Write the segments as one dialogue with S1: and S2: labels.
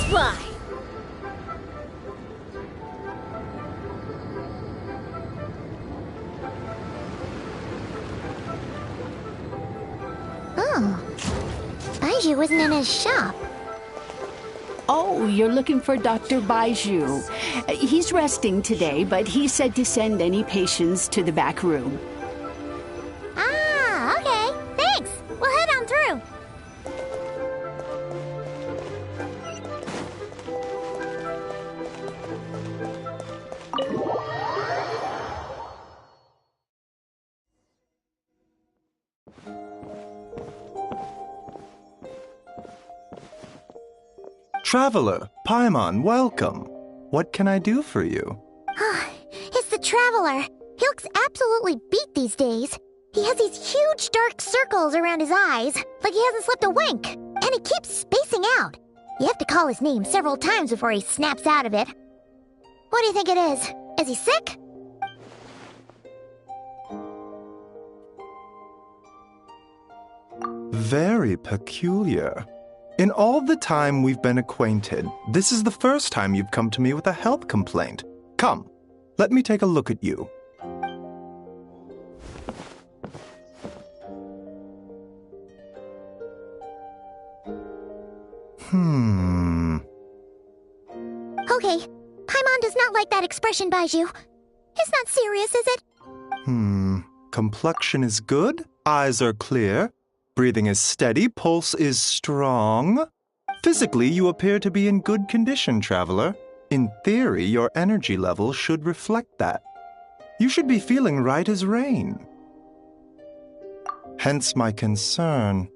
S1: Fly!
S2: Oh. Baiju wasn't in his shop.
S3: Oh, you're looking for Dr. Baiju. He's resting today, but he said to send any patients to the back room.
S2: Ah, okay. Thanks. We'll head on through.
S4: Traveler, Paimon, welcome. What can I do for you?
S2: It's the Traveler. He looks absolutely beat these days. He has these huge dark circles around his eyes, like he hasn't slept a wink, and he keeps spacing out. You have to call his name several times before he snaps out of it. What do you think it is? Is he sick?
S4: Very peculiar. In all the time we've been acquainted, this is the first time you've come to me with a health complaint. Come, let me take a look at you.
S2: Okay, Paimon does not like that expression, Baiju. It's not serious, is it?
S4: Complexion is good, eyes are clear, breathing is steady, pulse is strong. Physically, you appear to be in good condition, Traveler. In theory, your energy level should reflect that. You should be feeling right as rain. Hence my concern.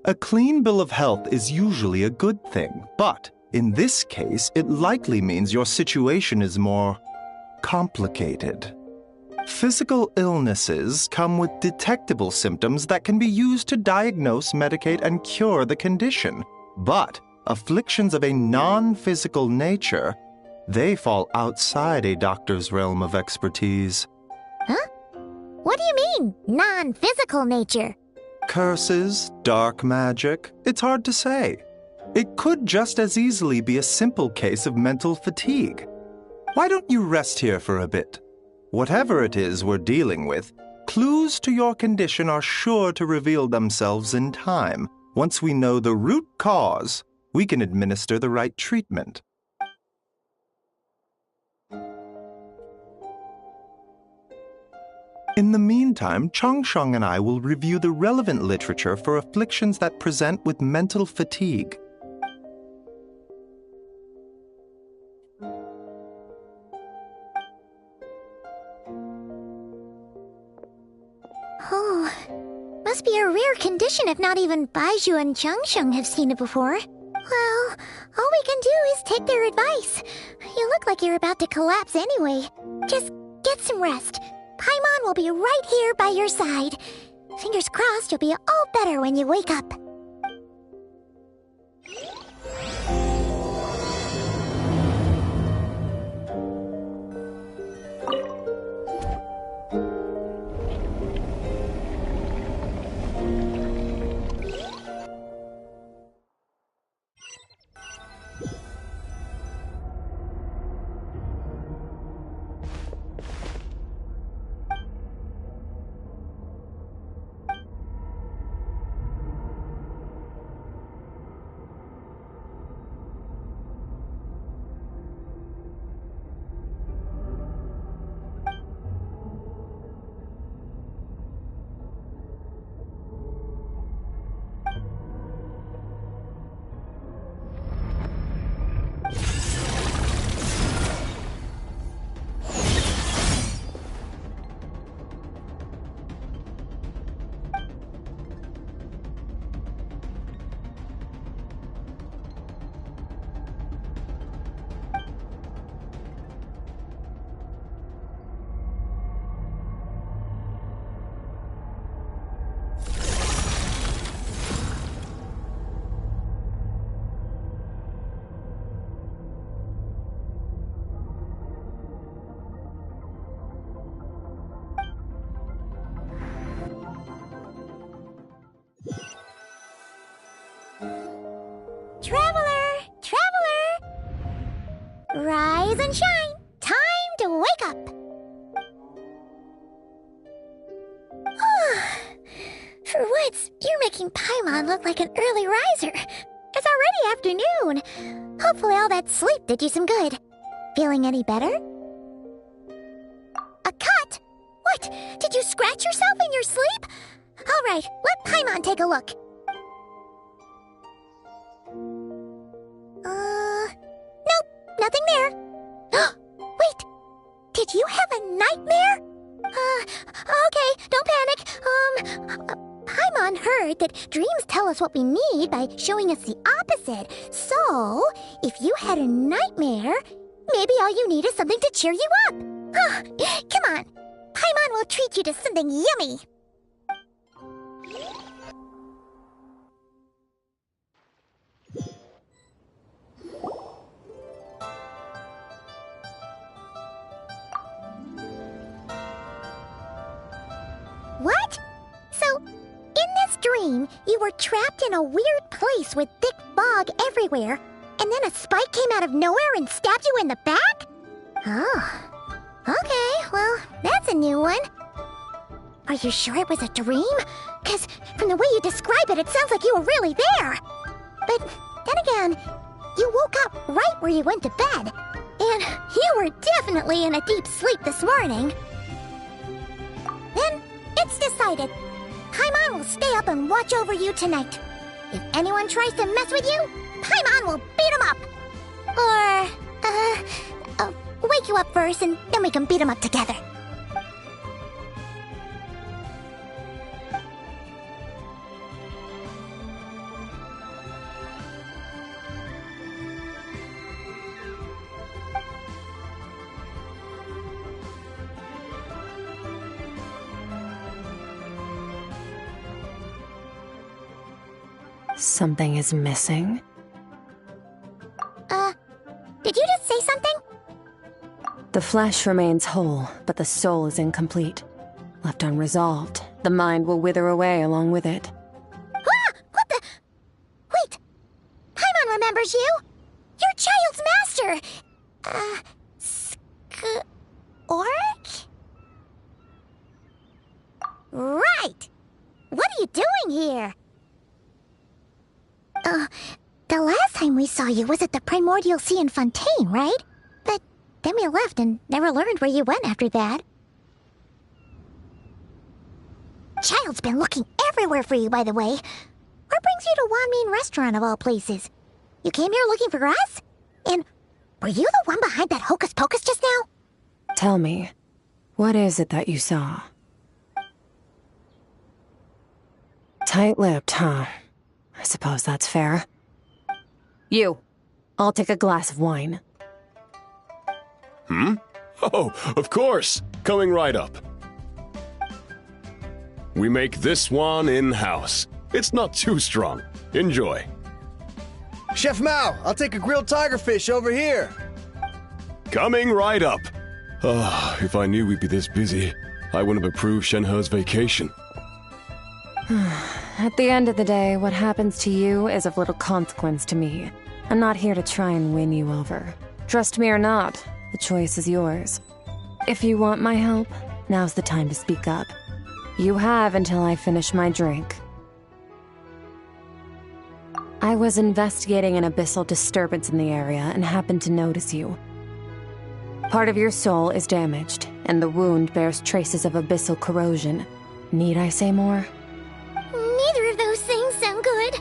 S4: A clean bill of health is usually a good thing, but in this case, it likely means your situation is more complicated. Physical illnesses come with detectable symptoms that can be used to diagnose, medicate, and cure the condition. But afflictions of a non-physical nature, they fall outside a doctor's realm of expertise.
S2: Huh? What do you mean, non-physical nature?
S4: Curses, dark magic, it's hard to say. It could just as easily be a simple case of mental fatigue. Why don't you rest here for a bit? Whatever it is we're dealing with, clues to your condition are sure to reveal themselves in time. Once we know the root cause, we can administer the right treatment. In the meantime, Changsheng and I will review the relevant literature for afflictions that present with mental fatigue.
S2: Oh, must be a rare condition if not even Baiju and Changsheng have seen it before. Well, all we can do is take their advice. You look like you're about to collapse anyway. Just get some rest. Paimon will be right here by your side. Fingers crossed you'll be all better when you wake up. Traveler! Traveler! sunshine! Time to wake up! For once, you're making Paimon look like an early riser. It's already afternoon. Hopefully all that sleep did you some good. Feeling any better? A cut? What? Did you scratch yourself in your sleep? All right, let Paimon take a look. Nope, nothing there. Wait, did you have a nightmare? Okay, don't panic. Paimon heard that dreams tell us what we need by showing us the opposite. So, if you had a nightmare, maybe all you need is something to cheer you up. Come on, Paimon will treat you to something yummy. What? So, in this dream, you were trapped in a weird place with thick fog everywhere, and then a spike came out of nowhere and stabbed you in the back? Oh. Okay, well, that's a new one. Are you sure it was a dream? Because from the way you describe it, it sounds like you were really there. But then again, you woke up right where you went to bed. And you were definitely in a deep sleep this morning. Then, it's decided. Paimon will stay up and watch over you tonight. If anyone tries to mess with you, Paimon will beat him up. Or, wake you up first and then we can beat him up together.
S1: Something is missing.
S2: Did you just say something?
S1: The flesh remains whole, but the soul is incomplete. Left unresolved, the mind will wither away along with it.
S2: Ah! What the? Wait! Paimon remembers you! You're Child's master! Skirk? Right! What are you doing here? The last time we saw you was at the Primordial Sea in Fontaine, right? But then we left and never learned where you went after that. Child's been looking everywhere for you, by the way. What brings you to Wanmin Restaurant of all places? You came here looking for us? And were you the one behind that hocus pocus just now?
S1: Tell me, what is it that you saw? Tight-lipped, huh? I suppose that's fair. You, I'll take a glass of wine.
S5: Oh, of course. Coming right up. We make this one in-house. It's not too strong. Enjoy.
S6: Chef Mao, I'll take a grilled tigerfish over here.
S5: Coming right up. If I knew we'd be this busy, I wouldn't have approved Shenhe's vacation.
S1: At the end of the day, what happens to you is of little consequence to me. I'm not here to try and win you over. Trust me or not, the choice is yours. If you want my help, now's the time to speak up. You have until I finish my drink. I was investigating an abyssal disturbance in the area and happened to notice you. Part of your soul is damaged, and the wound bears traces of abyssal corrosion. Need I say more?
S2: Neither of those things sound good.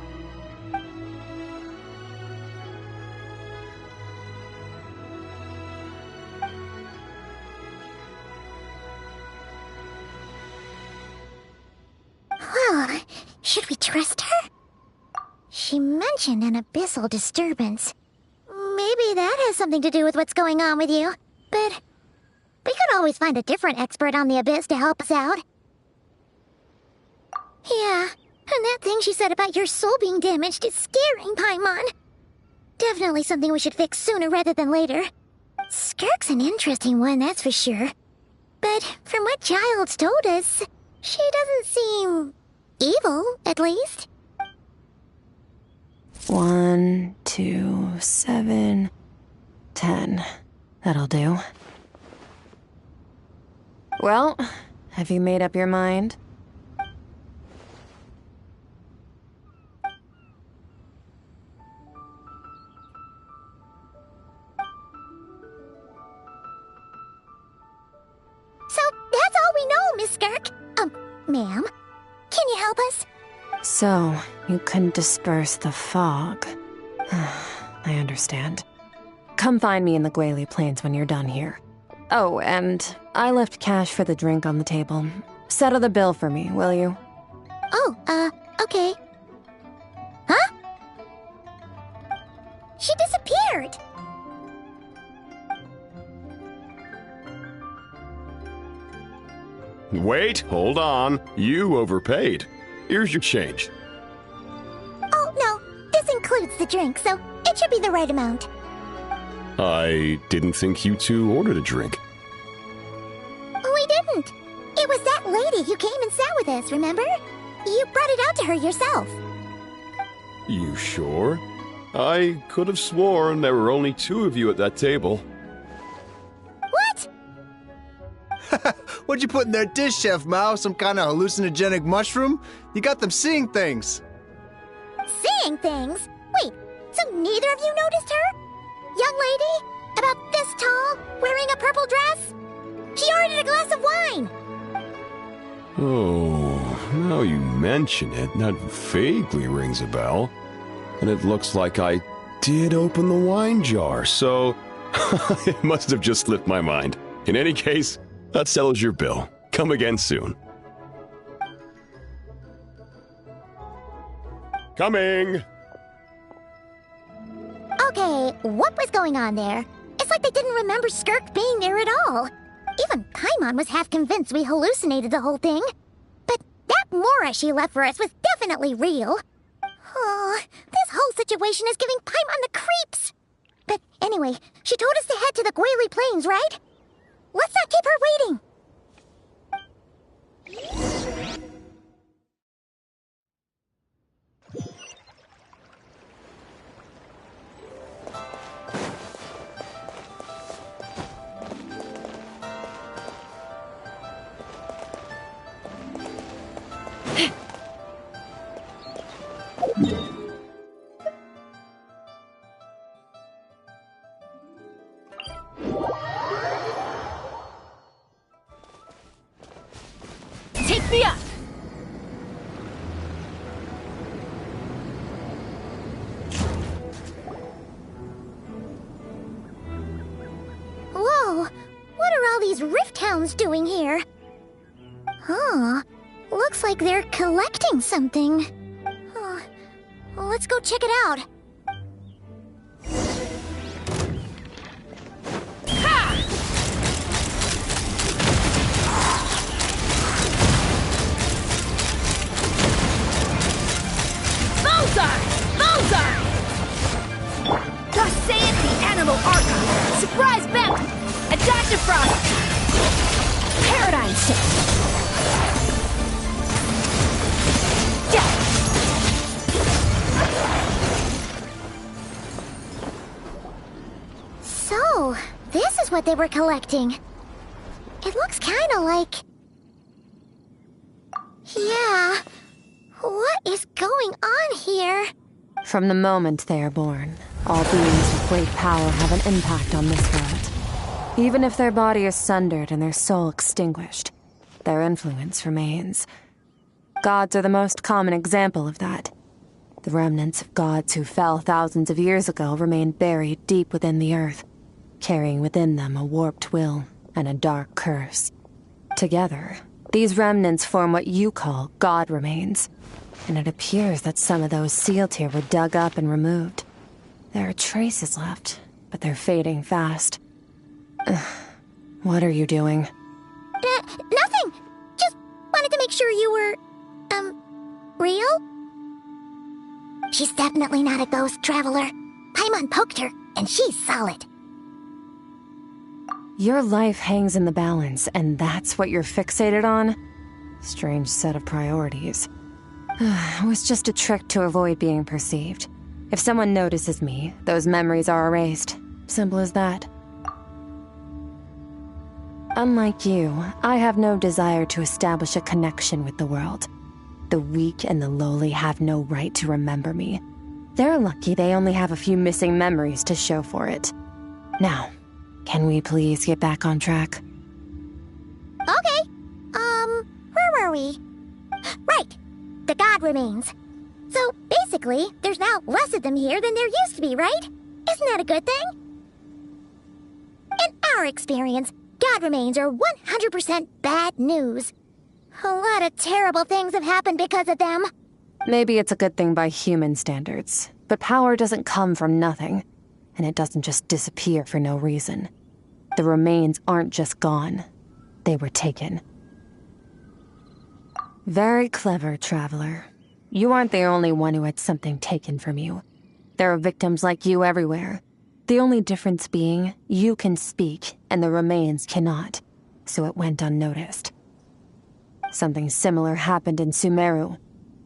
S2: Well, should we trust her? She mentioned an abyssal disturbance. Maybe that has something to do with what's going on with you. But we could always find a different expert on the abyss to help us out. Yeah, and that thing she said about your soul being damaged is scaring, Paimon. Definitely something we should fix sooner rather than later. Skirk's an interesting one, that's for sure. But from what Child's told us, she doesn't seem evil, at least.
S1: 1, 2, 7, 10. That'll do. Well, have you made up your mind?
S2: So, that's all we know, Miss Skirk. Ma'am, can you help us?
S1: So, you can disperse the fog. I understand. Come find me in the Gwali Plains when you're done here. Oh, and I left cash for the drink on the table. Settle the bill for me, will you?
S2: Oh, okay. Huh? She disappeared!
S5: Wait, hold on. You overpaid. Here's your change.
S2: Oh, no. This includes the drink, so it should be the right amount.
S5: I didn't think you two ordered a drink.
S2: We didn't. It was that lady who came and sat with us, remember? You brought it out to her yourself.
S5: You sure? I could have sworn there were only 2 of you at that table.
S2: What?
S6: What'd you put in their dish, Chef Mao? Some kind of hallucinogenic mushroom? You got them seeing things.
S2: Seeing things? Wait, so neither of you noticed her? Young lady? About this tall, wearing a purple dress? She ordered a glass of wine!
S5: Oh, now you mention it, that vaguely rings a bell. And it looks like I did open the wine jar, so it must have just slipped my mind. In any case, that settles your bill. Come again soon. Coming!
S2: Okay, what was going on there? It's like they didn't remember Skirk being there at all. Even Paimon was half convinced we hallucinated the whole thing. But that Mora she left for us was definitely real. Oh, this whole situation is giving Paimon the creeps. But anyway, she told us to head to the Gwali Plains, right? Let's not keep her waiting.
S3: Take me up!
S2: Whoa, what are all these rift hounds doing here? Huh, looks like they're collecting something. Huh. Well, let's go check it out.
S7: Gossaeus the Animal Archon! Surprise Bent! Adaptive Frost! Paradigm Shift!
S2: So, this is what they were collecting. It looks kinda like... Yeah, what is going on here?
S1: From the moment they are born, all beings with great power have an impact on this world. Even if their body is sundered and their soul extinguished, their influence remains. Gods are the most common example of that. The remnants of gods who fell thousands of years ago remain buried deep within the earth, carrying within them a warped will and a dark curse. Together, these remnants form what you call god remains. And it appears that some of those sealed here were dug up and removed. There are traces left, but they're fading fast. What are you doing?
S2: Nothing! Just wanted to make sure you were, real? She's definitely not a ghost traveler. Paimon poked her, and she's solid.
S1: Your life hangs in the balance, and that's what you're fixated on? Strange set of priorities. It was just a trick to avoid being perceived. If someone notices me, those memories are erased. Simple as that. Unlike you, I have no desire to establish a connection with the world. The weak and the lowly have no right to remember me. They're lucky they only have a few missing memories to show for it. Now, can we please get back on track?
S2: Okay. Where were we? Right. The god remains. So, basically, there's now less of them here than there used to be, right? Isn't that a good thing? In our experience, god remains are 100% bad news. A lot of terrible things have happened because of them.
S1: Maybe it's a good thing by human standards, but power doesn't come from nothing, and it doesn't just disappear for no reason. The remains aren't just gone. They were taken. Very clever, Traveler. You aren't the only one who had something taken from you. There are victims like you everywhere. The only difference being, you can speak, and the remains cannot, so it went unnoticed. Something similar happened in Sumeru.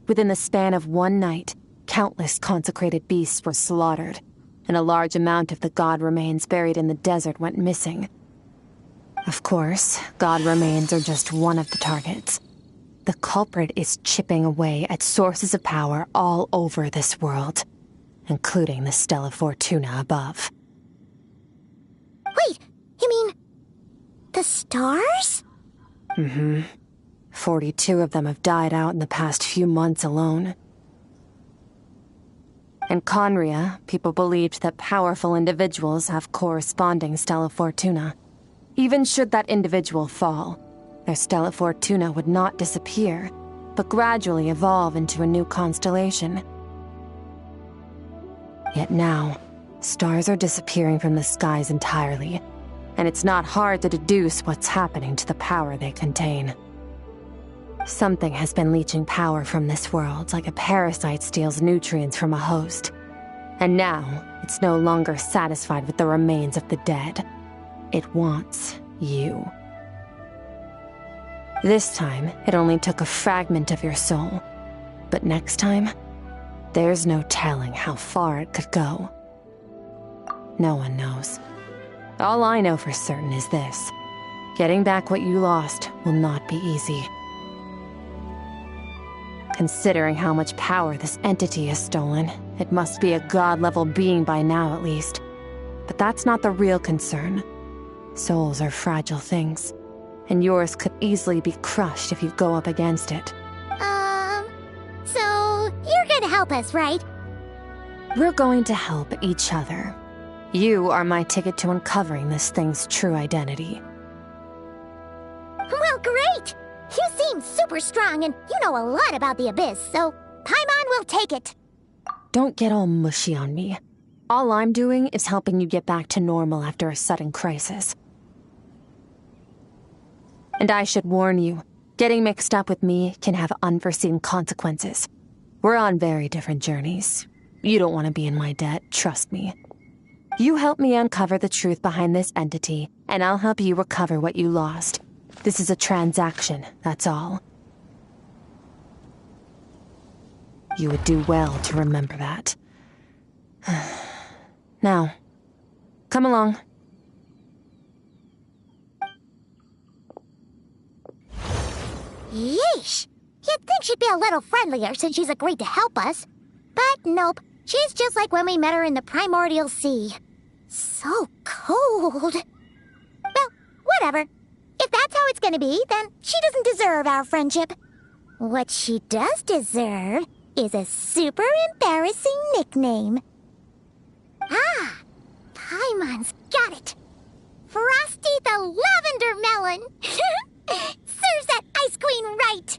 S1: Within the span of one night, countless consecrated beasts were slaughtered, and a large amount of the god remains buried in the desert went missing. Of course, god remains are just one of the targets. The culprit is chipping away at sources of power all over this world, including the Stella Fortuna above.
S2: Wait, you mean... the stars?
S1: 42 of them have died out in the past few months alone. In Conria, people believed that powerful individuals have corresponding Stella Fortuna. Even should that individual fall, their Stella Fortuna would not disappear, but gradually evolve into a new constellation. Yet now, stars are disappearing from the skies entirely, and it's not hard to deduce what's happening to the power they contain. Something has been leeching power from this world like a parasite steals nutrients from a host. And now, it's no longer satisfied with the remains of the dead. It wants you. This time, it only took a fragment of your soul. But next time, there's no telling how far it could go. No one knows. All I know for certain is this. Getting back what you lost will not be easy. Considering how much power this entity has stolen, it must be a god-level being by now at least. But that's not the real concern. Souls are fragile things, and yours could easily be crushed if you go up against it.
S2: So you're gonna help us, right?
S1: We're going to help each other. You are my ticket to uncovering this thing's true identity.
S2: Well, great! You seem super strong, and you know a lot about the Abyss, so Paimon will take it.
S1: Don't get all mushy on me. All I'm doing is helping you get back to normal after a sudden crisis. And I should warn you, getting mixed up with me can have unforeseen consequences. We're on very different journeys. You don't want to be in my debt, trust me. You help me uncover the truth behind this entity, and I'll help you recover what you lost. This is a transaction, that's all. You would do well to remember that. Now, come along.
S2: Yeesh! You'd think she'd be a little friendlier since she's agreed to help us. But nope, she's just like when we met her in the Primordial Sea. So cold. Well, whatever. If that's how it's gonna be, then she doesn't deserve our friendship. What she does deserve is a super embarrassing nickname. Ah, Paimon's got it. Frosty the Lavender Melon. Serves that ice queen right.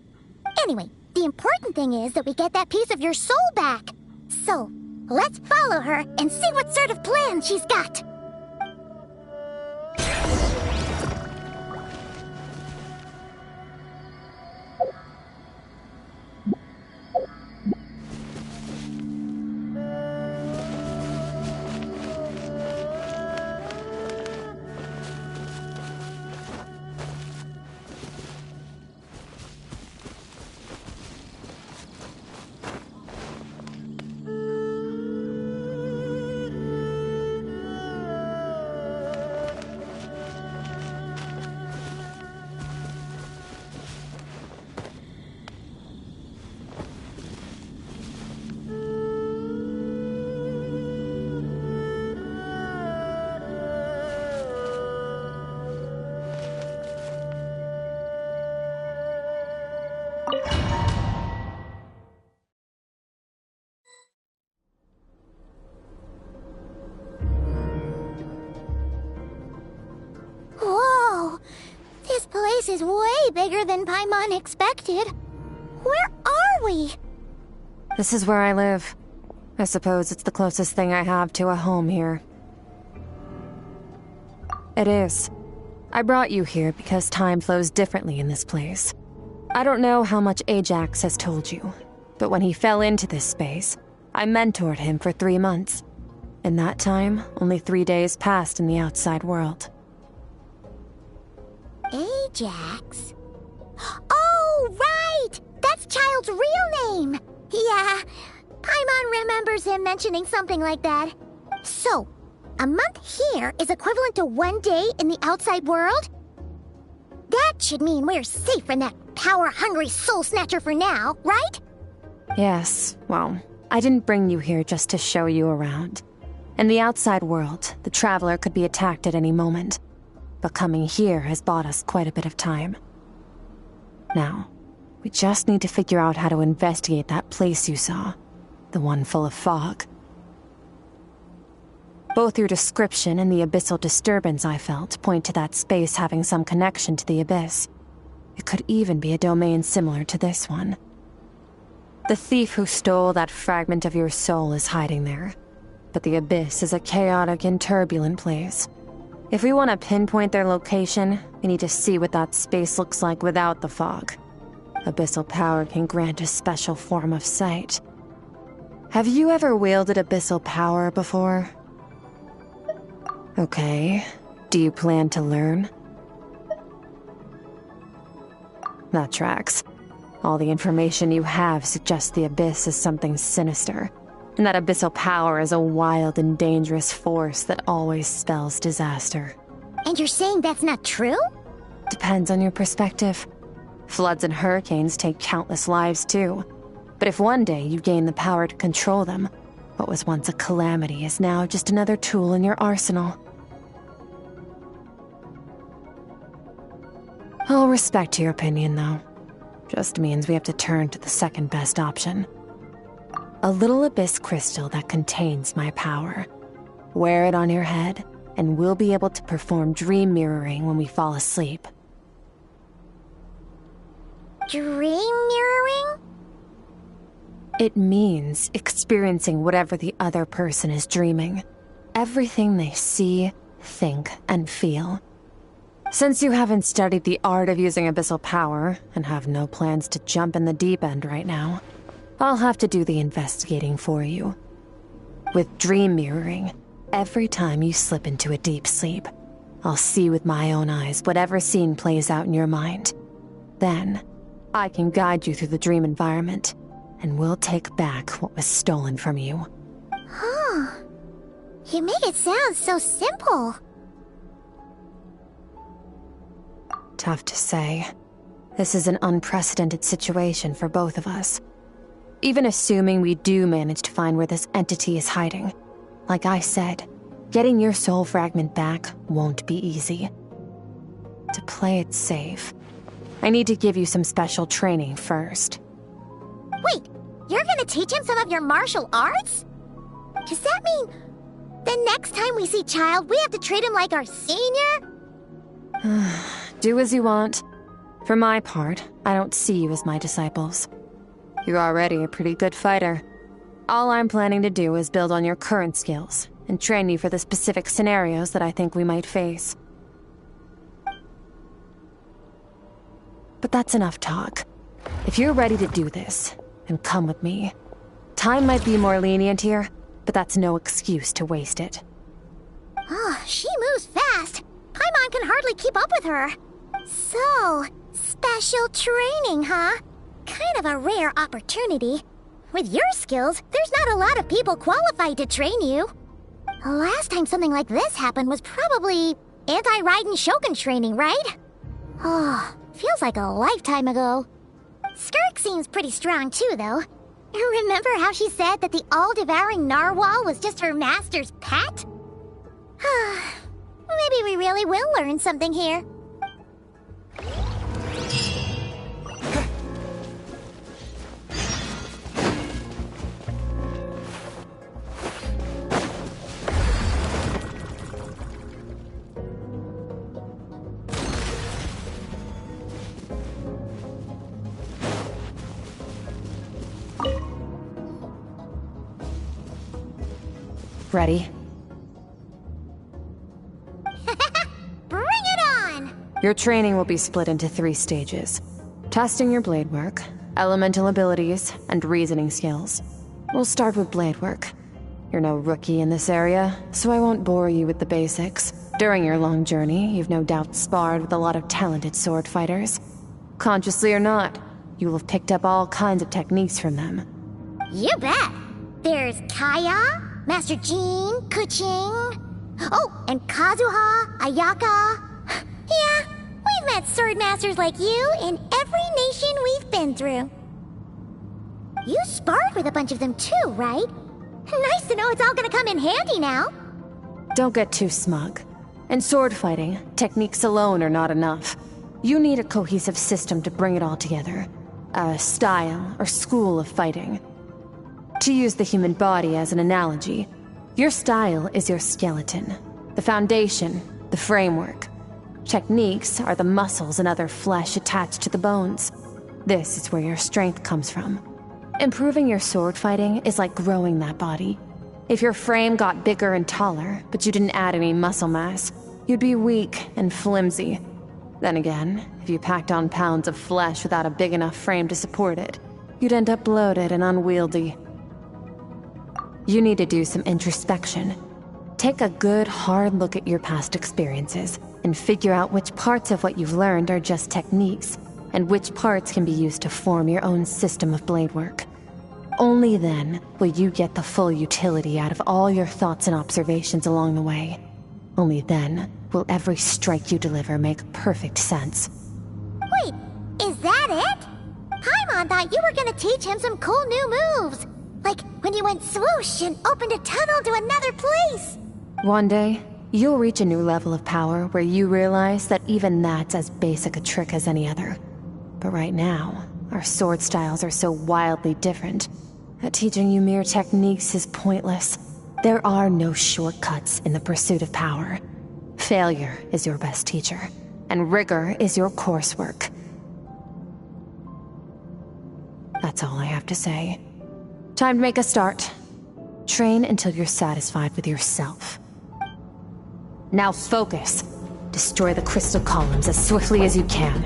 S2: Anyway, the important thing is that we get that piece of your soul back. So, let's follow her and see what sort of plan she's got. is way bigger than Paimon expected. Where are we?
S1: This is where I live. I suppose it's the closest thing I have to a home here. It is. I brought you here because time flows differently in this place. I don't know how much Ajax has told you, but when he fell into this space, I mentored him for 3 months. In that time, only 3 days passed in the outside world.
S2: Ajax? Oh, right! That's Child's real name! Yeah, Paimon remembers him mentioning something like that. So, a month here is equivalent to 1 day in the outside world? That should mean we're safe from that power-hungry soul snatcher for now, right?
S1: Yes, well, I didn't bring you here just to show you around. In the outside world, the Traveler could be attacked at any moment. But coming here has bought us quite a bit of time. Now, we just need to figure out how to investigate that place you saw. The one full of fog. Both your description and the abyssal disturbance I felt point to that space having some connection to the abyss. It could even be a domain similar to this one. The thief who stole that fragment of your soul is hiding there. But the abyss is a chaotic and turbulent place. If we want to pinpoint their location, we need to see what that space looks like without the fog. Abyssal power can grant a special form of sight. Have you ever wielded abyssal power before? Okay. Do you plan to learn? That tracks. All the information you have suggests the abyss is something sinister, and that abyssal power is a wild and dangerous force that always spells disaster.
S2: And you're saying that's not true?
S1: Depends on your perspective. Floods and hurricanes take countless lives too. But if one day you gain the power to control them, what was once a calamity is now just another tool in your arsenal. I'll respect your opinion, though. Just means we have to turn to the second best option. A little abyss crystal that contains my power. Wear it on your head, and we'll be able to perform dream mirroring when we fall asleep.
S2: Dream mirroring?
S1: It means experiencing whatever the other person is dreaming. Everything they see, think, and feel. Since you haven't studied the art of using abyssal power, and have no plans to jump in the deep end right now, I'll have to do the investigating for you. With dream mirroring, every time you slip into a deep sleep, I'll see with my own eyes whatever scene plays out in your mind. Then, I can guide you through the dream environment, and we'll take back what was stolen from you.
S2: Huh. You make it sound so simple.
S1: Tough to say. This is an unprecedented situation for both of us. Even assuming we do manage to find where this entity is hiding, like I said, getting your soul fragment back won't be easy. To play it safe, I need to give you some special training first.
S2: Wait, you're gonna teach him some of your martial arts? Does that mean the next time we see Child, we have to treat him like our senior?
S1: Do as you want. For my part, I don't see you as my disciples. You're already a pretty good fighter. All I'm planning to do is build on your current skills and train you for the specific scenarios that I think we might face. But that's enough talk. If you're ready to do this, then come with me. Time might be more lenient here, but that's no excuse to waste it.
S2: Oh, she moves fast. Paimon can hardly keep up with her. So, special training, huh? Kind of a rare opportunity. With your skills, there's not a lot of people qualified to train you. The last time something like this happened was probably anti-Raiden Shogun training, right? Oh, feels like a lifetime ago. Skirk seems pretty strong too, though. Remember how she said that the all-devouring narwhal was just her master's pet? Maybe we really will learn something here.
S1: Ready?
S2: Bring it on!
S1: Your training will be split into 3 stages. Testing your blade work, elemental abilities, and reasoning skills. We'll start with blade work. You're no rookie in this area, so I won't bore you with the basics. During your long journey, you've no doubt sparred with a lot of talented sword fighters. Consciously or not, you will have picked up all kinds of techniques from them.
S2: You bet! There's Kaya, Master Jean, Kuching... Oh, and Kazuha, Ayaka... Yeah, we've met sword masters like you in every nation we've been through. You sparred with a bunch of them too, right? Nice to know it's all gonna come in handy now.
S1: Don't get too smug. In sword fighting, techniques alone are not enough. You need a cohesive system to bring it all together. A style or school of fighting. To use the human body as an analogy, your style is your skeleton, the foundation, the framework. Techniques are the muscles and other flesh attached to the bones. This is where your strength comes from. Improving your sword fighting is like growing that body. If your frame got bigger and taller, but you didn't add any muscle mass, you'd be weak and flimsy. Then again, if you packed on pounds of flesh without a big enough frame to support it, you'd end up bloated and unwieldy. You need to do some introspection. Take a good, hard look at your past experiences and figure out which parts of what you've learned are just techniques, and which parts can be used to form your own system of blade work. Only then will you get the full utility out of all your thoughts and observations along the way. Only then will every strike you deliver make perfect sense.
S2: Wait, is that it? Paimon thought you were gonna teach him some cool new moves. Like when you went swoosh and opened a tunnel to another place.
S1: One day, you'll reach a new level of power where you realize that even that's as basic a trick as any other. But right now, our sword styles are so wildly different that teaching you mere techniques is pointless. There are no shortcuts in the pursuit of power. Failure is your best teacher, and rigor is your coursework. That's all I have to say. Time to make a start. Train until you're satisfied with yourself. Now focus. Destroy the crystal columns as swiftly as you can.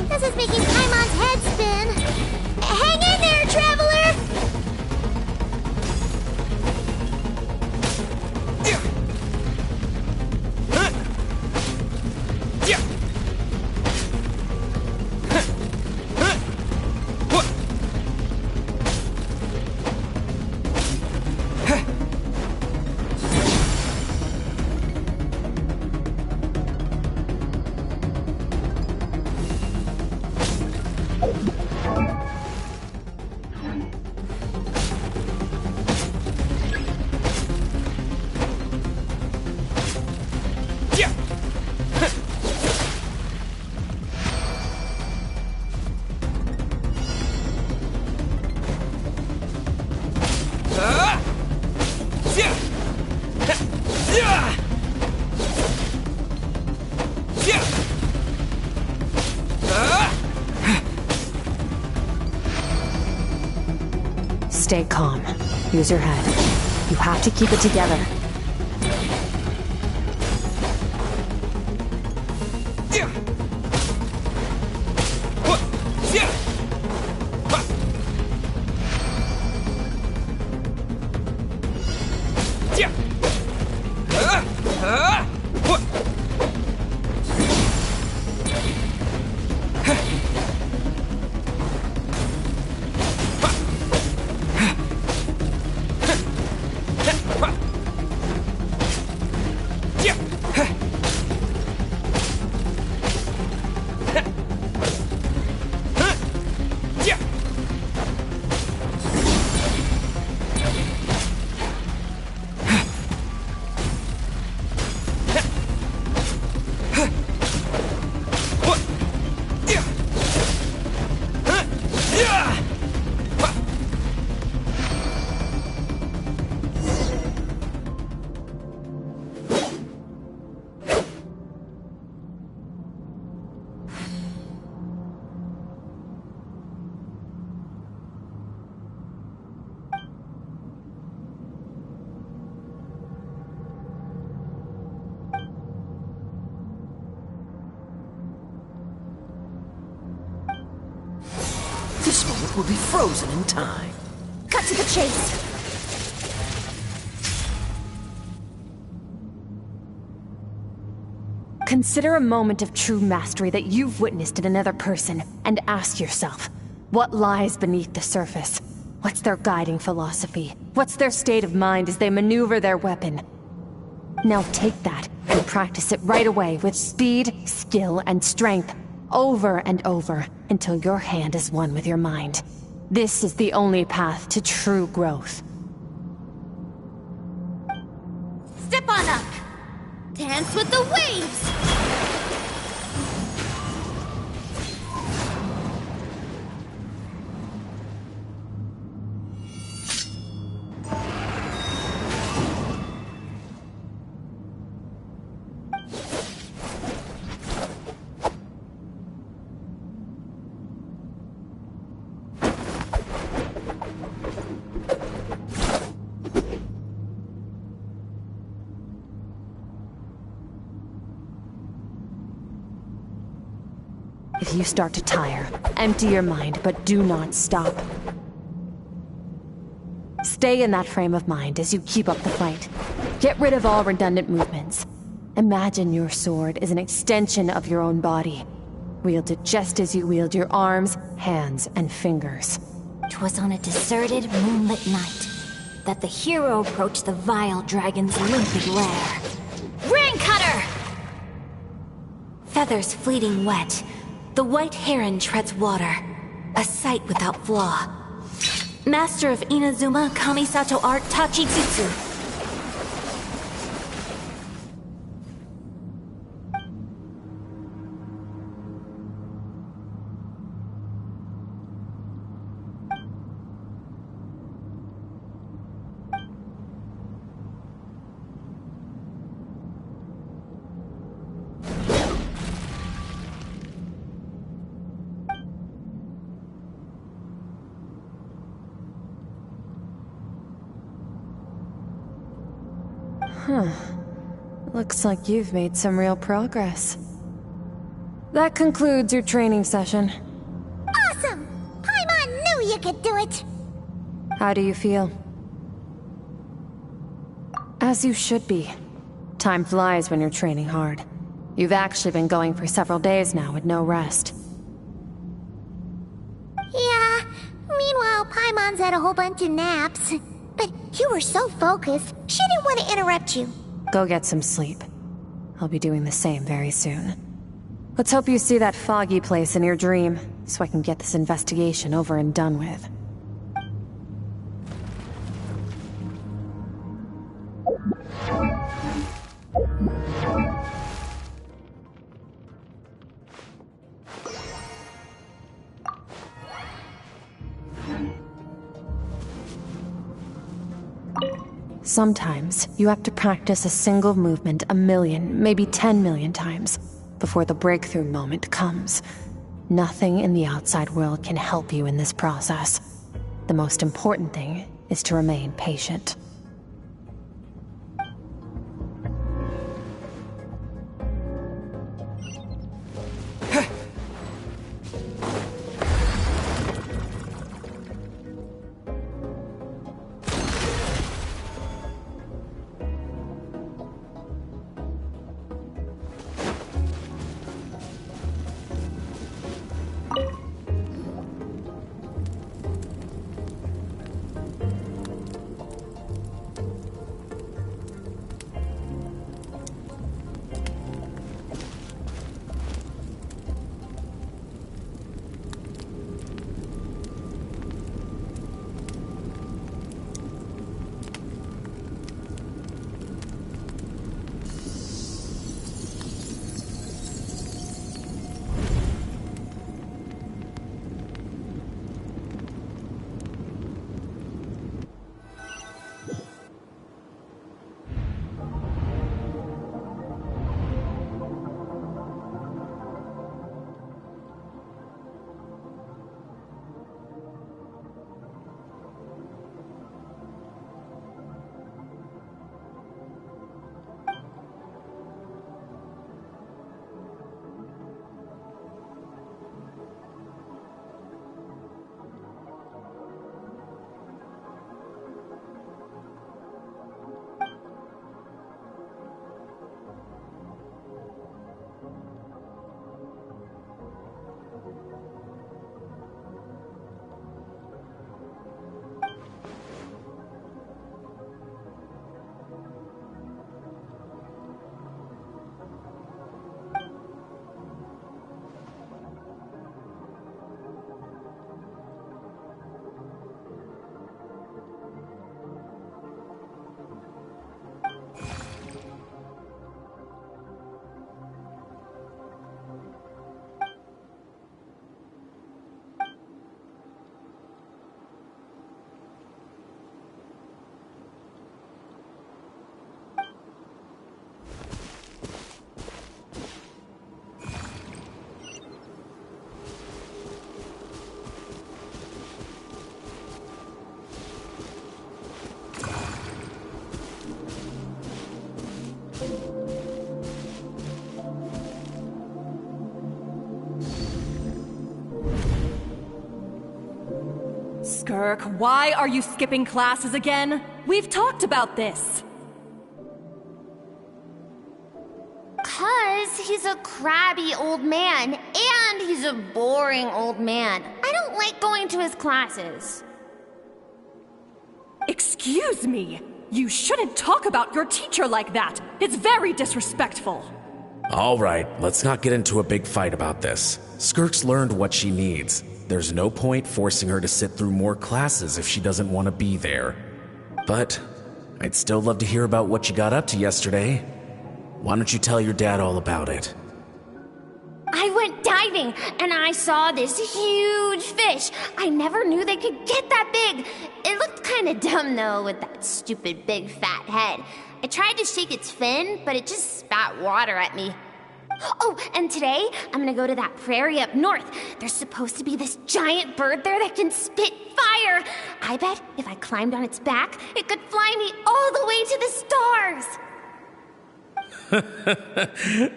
S2: This is making Paimon's head spin. Hang in there, traveler!
S1: Stay calm. Use your head. You have to keep it together.
S8: This moment will be frozen in time.
S7: Cut to the chase.
S1: Consider a moment of true mastery that you've witnessed in another person, and ask yourself, what lies beneath the surface? What's their guiding philosophy? What's their state of mind as they maneuver their weapon? Now take that and practice it right away with speed, skill, and strength, over and over, until your hand is one with your mind. This is the only path to true growth.
S7: Step on up. Dance with the waves.
S1: If you start to tire, empty your mind, but do not stop. Stay in that frame of mind as you keep up the fight. Get rid of all redundant movements. Imagine your sword is an extension of your own body. Wield it just as you wield your arms, hands, and fingers.
S7: 'Twas on a deserted, moonlit night that the hero approached the vile dragon's limpid lair. Ring cutter! Feathers fleeting wet, the white heron treads water, a sight without flaw. Master of Inazuma Kamisato art Tachijutsu.
S1: Huh. Looks like you've made some real progress. That concludes your training session.
S2: Awesome! Paimon knew you could do it!
S1: How do you feel? As you should be. Time flies when you're training hard. You've actually been going for several days now with no rest.
S2: Yeah, meanwhile Paimon's had a whole bunch of naps. But you were so focused, she didn't want to interrupt you.
S1: Go get some sleep. I'll be doing the same very soon. Let's hope you see that foggy place in your dream, so I can get this investigation over and done with. Sometimes, you have to practice a single movement 1,000,000, maybe 10,000,000 times, before the breakthrough moment comes. Nothing in the outside world can help you in this process. The most important thing is to remain patient.
S9: Skirk, why are you skipping classes again? We've talked about this.
S2: 'Cause he's a crabby old man, and he's a boring old man. I don't like going to his classes.
S9: Excuse me! You shouldn't talk about your teacher like that! It's very disrespectful!
S10: Alright, let's not get into a big fight about this. Skirk's learned what she needs. There's no point forcing her to sit through more classes if she doesn't want to be there. But I'd still love to hear about what you got up to yesterday. Why don't you tell your dad all about it?
S2: I went diving, and I saw this huge fish. I never knew they could get that big. It looked kinda dumb, though, with that stupid big fat head. I tried to shake its fin, but it just spat water at me. Oh, and today, I'm gonna go to that prairie up north. There's supposed to be this giant bird there that can spit fire. I bet if I climbed on its back, it could fly me all the way to the stars.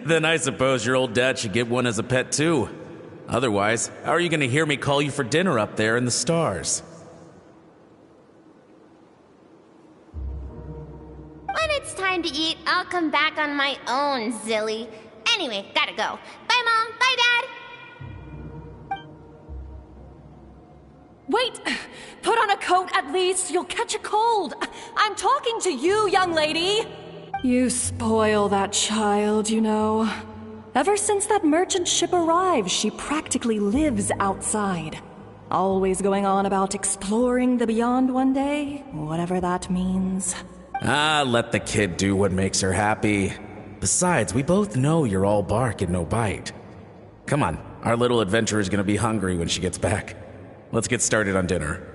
S10: Then I suppose your old dad should get one as a pet too. Otherwise, how are you gonna hear me call you for dinner up there in the stars?
S2: When it's time to eat, I'll come back on my own, Zilly. Anyway, gotta go. Bye, Mom. Bye, Dad.
S9: Wait! Put on a coat at least, you'll catch a cold! I'm talking to you, young lady! You spoil that child, you know. Ever since that merchant ship arrived, she practically lives outside. Always going on about exploring the beyond one day, whatever that means.
S10: Ah, let the kid do what makes her happy. Besides, we both know you're all bark and no bite. Come on, our little adventurer is gonna be hungry when she gets back. Let's get started on dinner.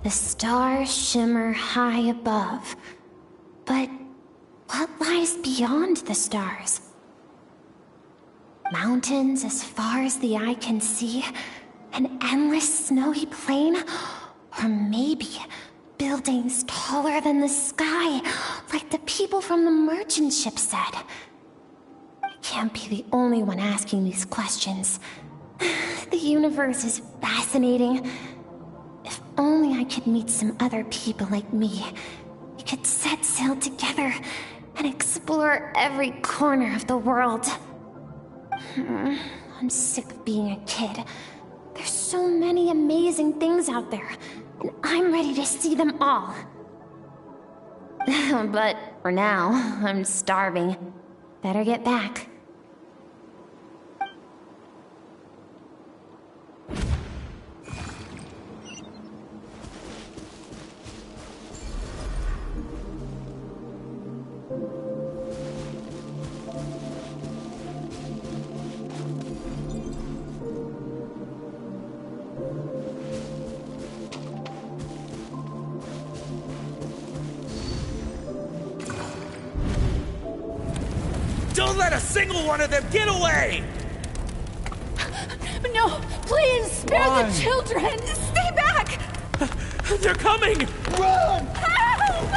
S2: The stars shimmer high above. But what lies beyond the stars? Mountains as far as the eye can see? An endless snowy plain? Or maybe buildings taller than the sky, like the people from the merchant ship said? I can't be the only one asking these questions. The universe is fascinating. If only I could meet some other people like me. We could set sail together and explore every corner of the world. I'm sick of being a kid. There's so many amazing things out there, and I'm ready to see them all. But for now, I'm starving. Better get back.
S11: Don't let a single one of them get away!
S9: No, please, spare the children! Stay back!
S11: They're coming!
S6: Run!
S9: Help!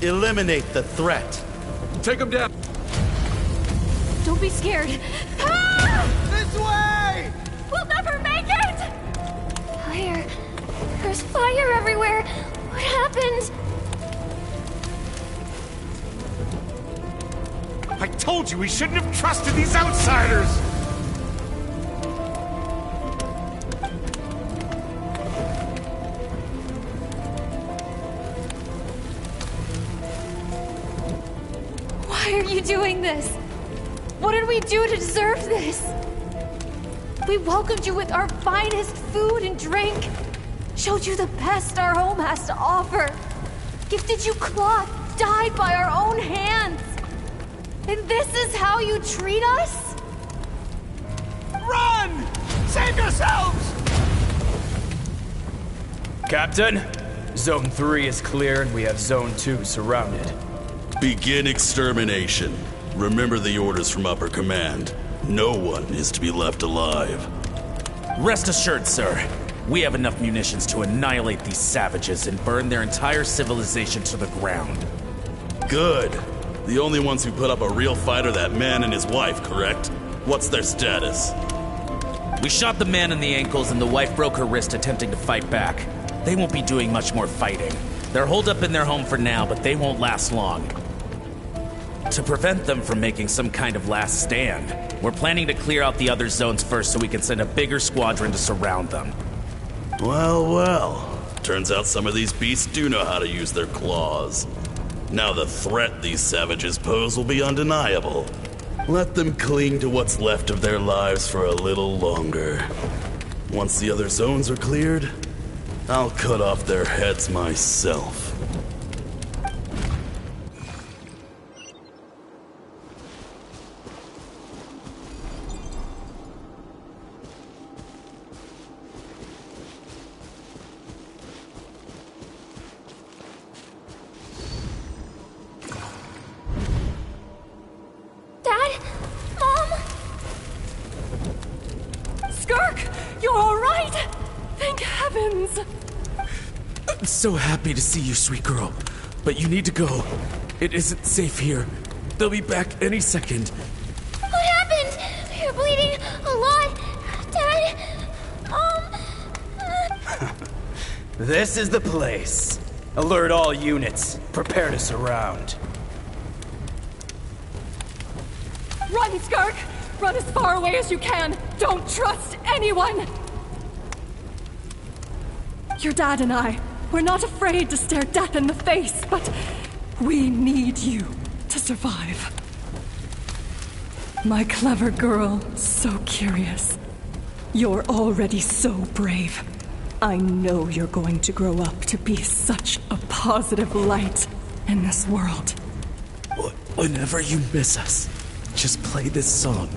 S12: Eliminate the threat.
S11: Take them down!
S9: Don't be scared.
S6: This way!
S2: We'll never make it! Fire. There's fire everywhere. What happened?
S11: I told you we shouldn't have trusted these outsiders!
S9: Why are you doing this? What did we do to deserve this? We welcomed you with our finest food and drink, showed you the best our home has to offer, gifted you cloth dyed by our own hands. And this is how you treat us?
S11: Run! Save yourselves!
S13: Captain, Zone 3 is clear and we have Zone 2 surrounded.
S12: Begin extermination. Remember the orders from upper command. No one is to be left alive.
S10: Rest assured, sir. We have enough munitions to annihilate these savages and burn their entire civilization to the ground.
S12: Good. The only ones who put up a real fight are that man and his wife, correct? What's their status?
S10: We shot the man in the ankles and the wife broke her wrist attempting to fight back. They won't be doing much more fighting. They're holed up in their home for now, but they won't last long. To prevent them from making some kind of last stand, we're planning to clear out the other zones first so we can send a bigger squadron to surround them.
S12: Well, well. Turns out some of these beasts do know how to use their claws. Now the threat these savages pose will be undeniable. Let them cling to what's left of their lives for a little longer. Once the other zones are cleared, I'll cut off their heads myself.
S9: Dad? Mom? Skirk, you're all right? Thank heavens.
S10: I'm so happy to see you, sweet girl. But you need to go. It isn't safe here. They'll be back any second.
S2: What happened? You're bleeding a lot. Dad?
S8: This is the place. Alert all units. Prepare to surround.
S9: Run, Skirk! Run as far away as you can! Don't trust anyone! Your dad and I, we're not afraid to stare death in the face, but we need you to survive. My clever girl, so curious. You're already so brave. I know you're going to grow up to be such a positive light in this world.
S10: Whenever you miss us, just play this song.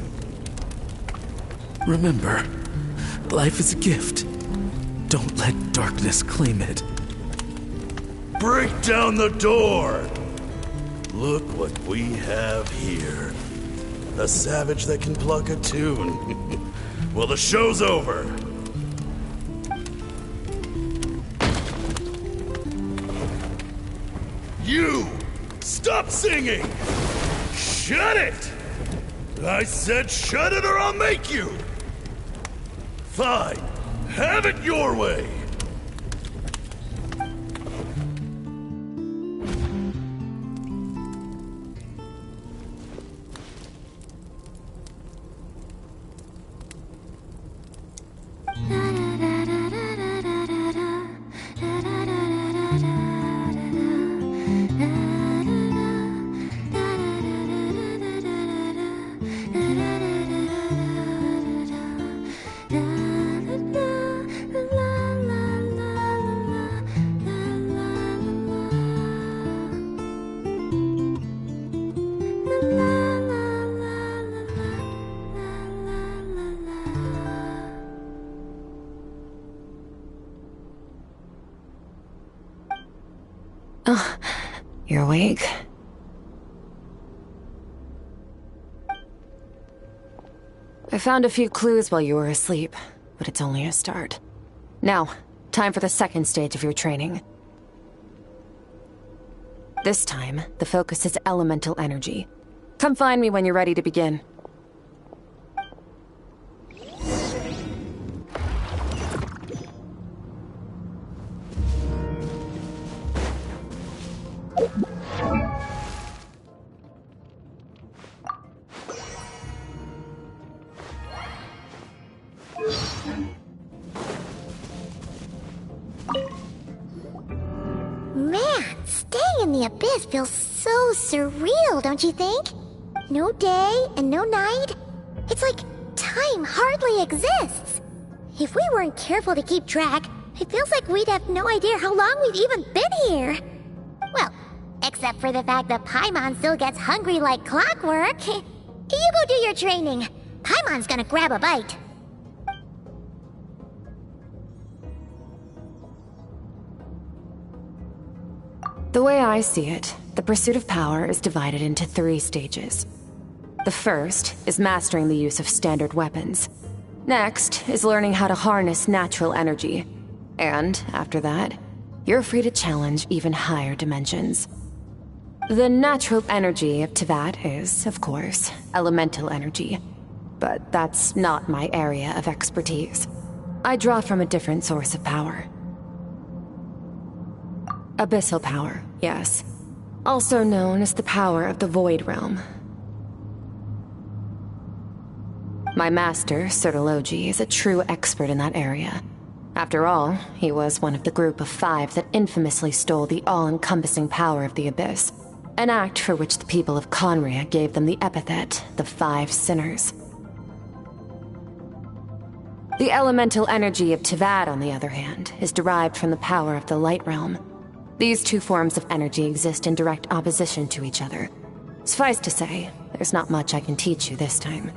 S10: Remember, life is a gift. Don't let darkness claim it.
S12: Break down the door! Look what we have here. A savage that can pluck a tune. Well, the show's over. You! Stop singing! Shut it! I said shut it or I'll make you! Fine. Have it your way!
S1: Oh, you're awake? I found a few clues while you were asleep, but it's only a start. Now, time for the second stage of your training. This time, the focus is elemental energy. Come find me when you're ready to begin.
S2: Man, staying in the abyss feels so surreal, don't you think? No day and no night. It's like time hardly exists. If we weren't careful to keep track, it feels like we'd have no idea how long we've even been here. Well, except for the fact that Paimon still gets hungry like clockwork. You go do your training. Paimon's gonna grab a bite.
S1: The way I see it, the pursuit of power is divided into 3 stages. The first is mastering the use of standard weapons. Next is learning how to harness natural energy. And after that, you're free to challenge even higher dimensions. The natural energy of Teyvat is, of course, elemental energy. But that's not my area of expertise. I draw from a different source of power. Abyssal power, yes. Also known as the power of the Void Realm. My master, Sertologi, is a true expert in that area. After all, he was one of the group of 5 that infamously stole the all-encompassing power of the Abyss, an act for which the people of Conria gave them the epithet, the 5 Sinners. The elemental energy of Teyvat, on the other hand, is derived from the power of the Light Realm. These 2 forms of energy exist in direct opposition to each other. Suffice to say, there's not much I can teach you this time.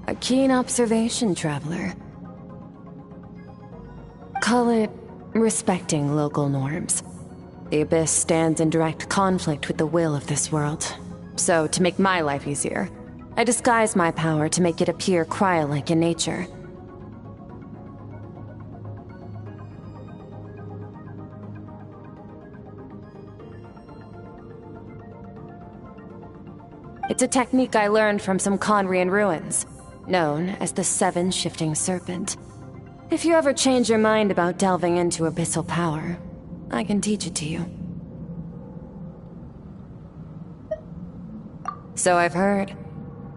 S1: A keen observation, traveler. Call it respecting local norms. The Abyss stands in direct conflict with the will of this world. So, to make my life easier, I disguise my power to make it appear cryo-like in nature. It's a technique I learned from some Conrian ruins, known as the 7 Shifting Serpent. If you ever change your mind about delving into abyssal power, I can teach it to you. So I've heard.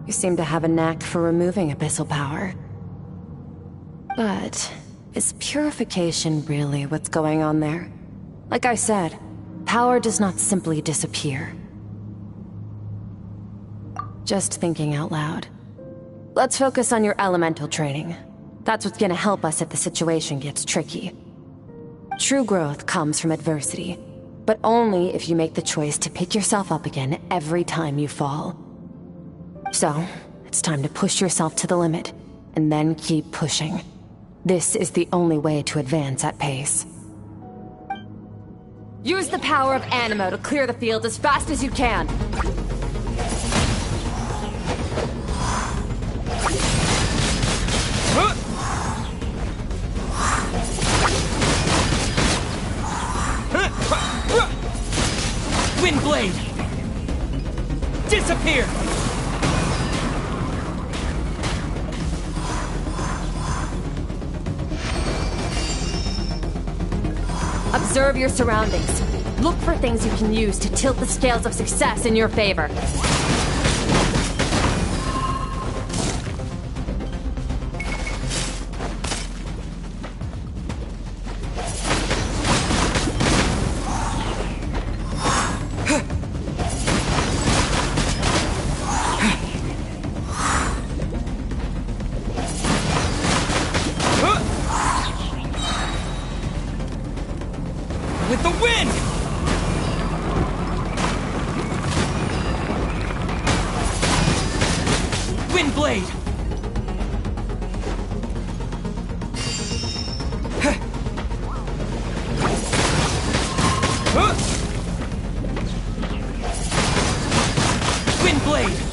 S1: You seem to have a knack for removing abyssal power. But is purification really what's going on there? Like I said, power does not simply disappear. Just thinking out loud. Let's focus on your elemental training. That's what's gonna help us if the situation gets tricky. True growth comes from adversity, but only if you make the choice to pick yourself up again every time you fall. So, it's time to push yourself to the limit, and then keep pushing. This is the only way to advance at pace. Use the power of Animo to clear the field as fast as you can.
S11: Windblade! Disappear!
S1: Observe your surroundings. Look for things you can use to tilt the scales of success in your favor.
S11: With the wind! Windblade! Windblade!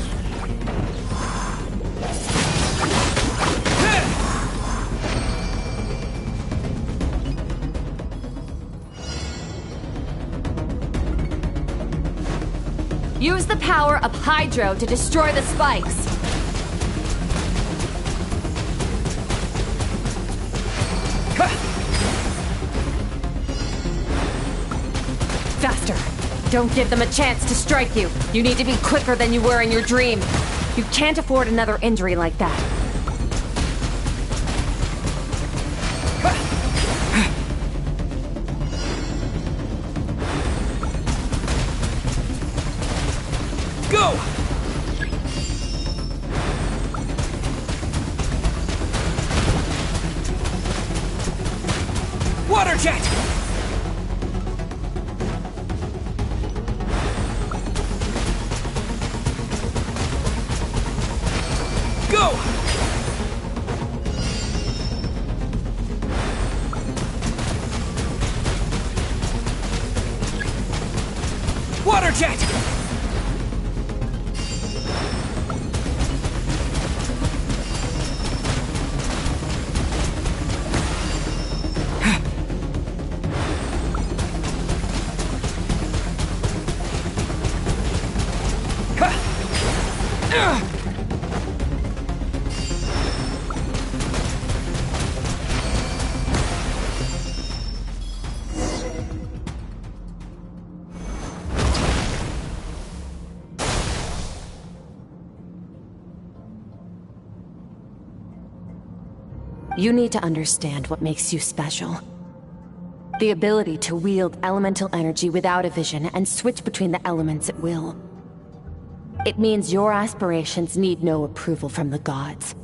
S1: Use the power of Hydro to destroy the spikes. Faster! Don't give them a chance to strike you. You need to be quicker than you were in your dream. You can't afford another injury like that.
S11: Go! Water jet! Go! Watch it!
S1: You need to understand what makes you special. The ability to wield elemental energy without a vision and switch between the elements at will. It means your aspirations need no approval from the gods.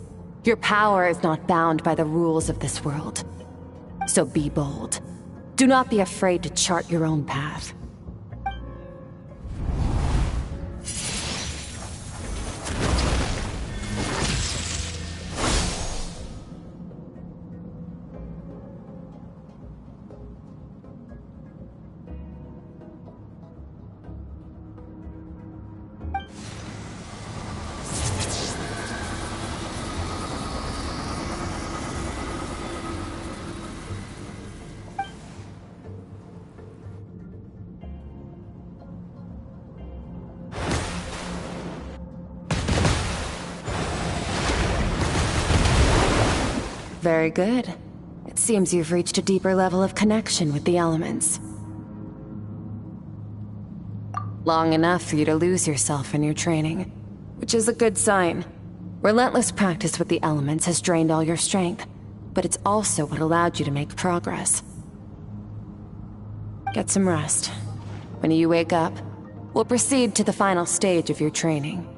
S1: Your power is not bound by the rules of this world. So be bold. Do not be afraid to chart your own path. Very good. It seems you've reached a deeper level of connection with the elements. Long enough for you to lose yourself in your training, which is a good sign. Relentless practice with the elements has drained all your strength, but it's also what allowed you to make progress. Get some rest. When you wake up, we'll proceed to the final stage of your training.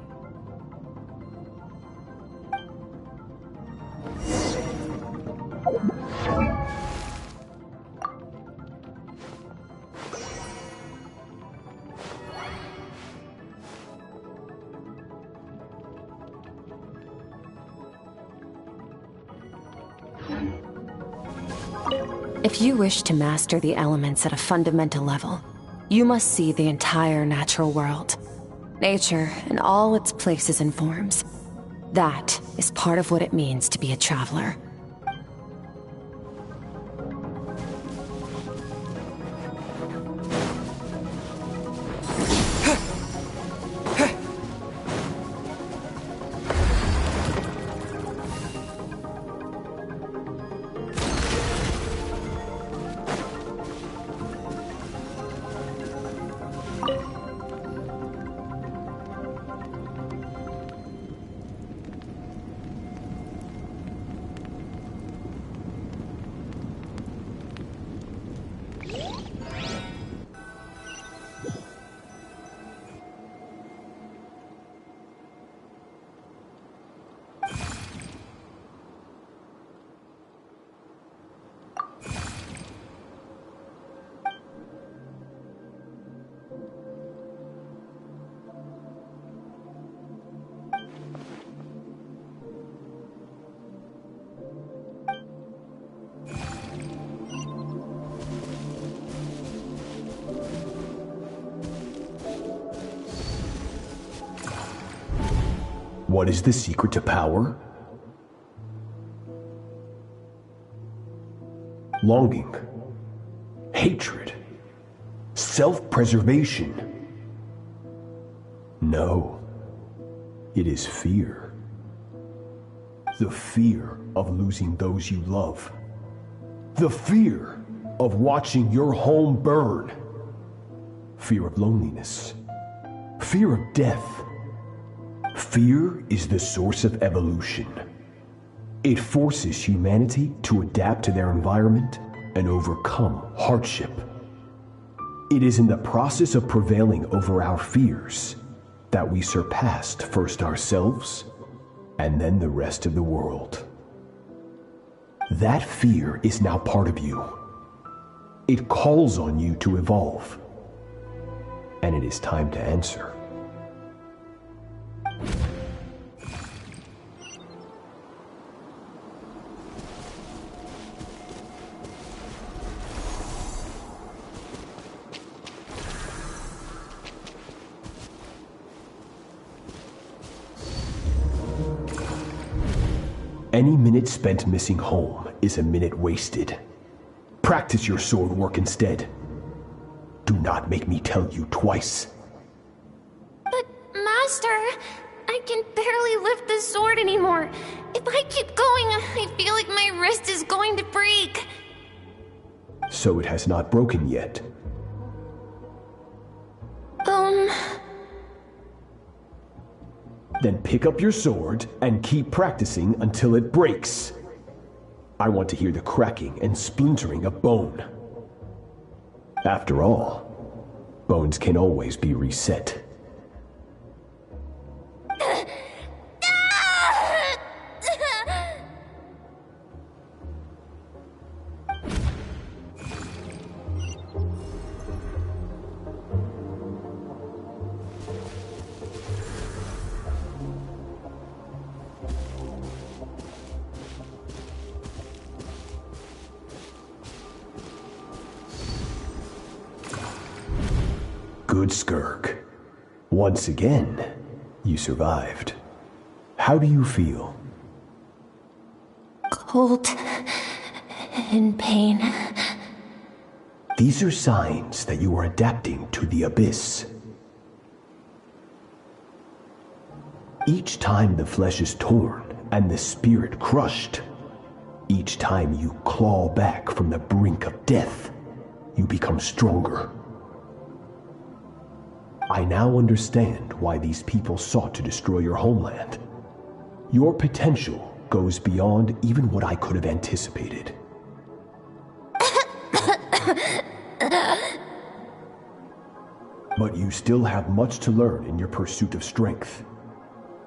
S1: If you wish to master the elements at a fundamental level, you must see the entire natural world. Nature in all its places and forms. That is part of what it means to be a traveler.
S13: What is the secret to power? Longing, hatred, self-preservation. No, it is fear. The fear of losing those you love. The fear of watching your home burn. Fear of loneliness. Fear of death. Fear is the source of evolution. It forces humanity to adapt to their environment and overcome hardship. It is in the process of prevailing over our fears that we surpassed first ourselves and then the rest of the world. That fear is now part of you. It calls on you to evolve. And it is time to answer. Any minute spent missing home is a minute wasted. Practice your sword work instead. Do not make me tell you twice.
S9: But, Master, I can barely lift the sword anymore. If I keep going, I feel like my wrist is going to break.
S13: So it has not broken yet. Then pick up your sword and keep practicing until it breaks. I want to hear the cracking and splintering of bone. After all, bones can always be reset. Good, Skirk. Once again, you survived. How do you feel?
S9: Cold and pain.
S13: These are signs that you are adapting to the abyss. Each time the flesh is torn and the spirit crushed, each time you claw back from the brink of death, you become stronger. I now understand why these people sought to destroy your homeland. Your potential goes beyond even what I could have anticipated. But you still have much to learn in your pursuit of strength.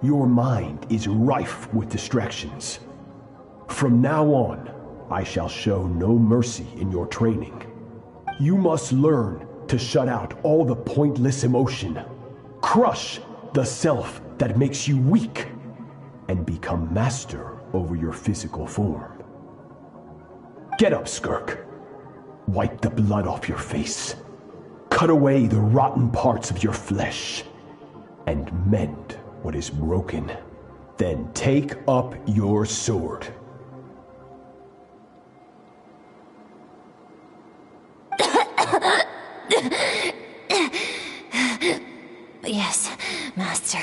S13: Your mind is rife with distractions. From now on, I shall show no mercy in your training. You must learn to shut out all the pointless emotion, crush the self that makes you weak, and become master over your physical form. Get up, Skirk. Wipe the blood off your face. Cut away the rotten parts of your flesh, and mend what is broken. Then take up your sword.
S9: Yes, Master.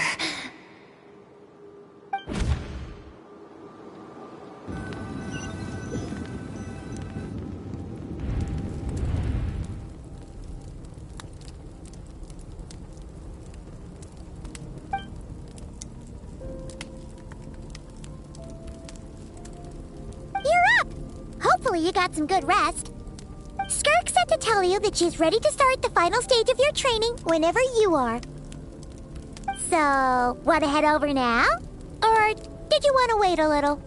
S2: You're up! Hopefully you got some good rest. Skirk said to tell you that she's ready to start the final stage of your training whenever you are. So, want to head over now? Or did you want to wait a little?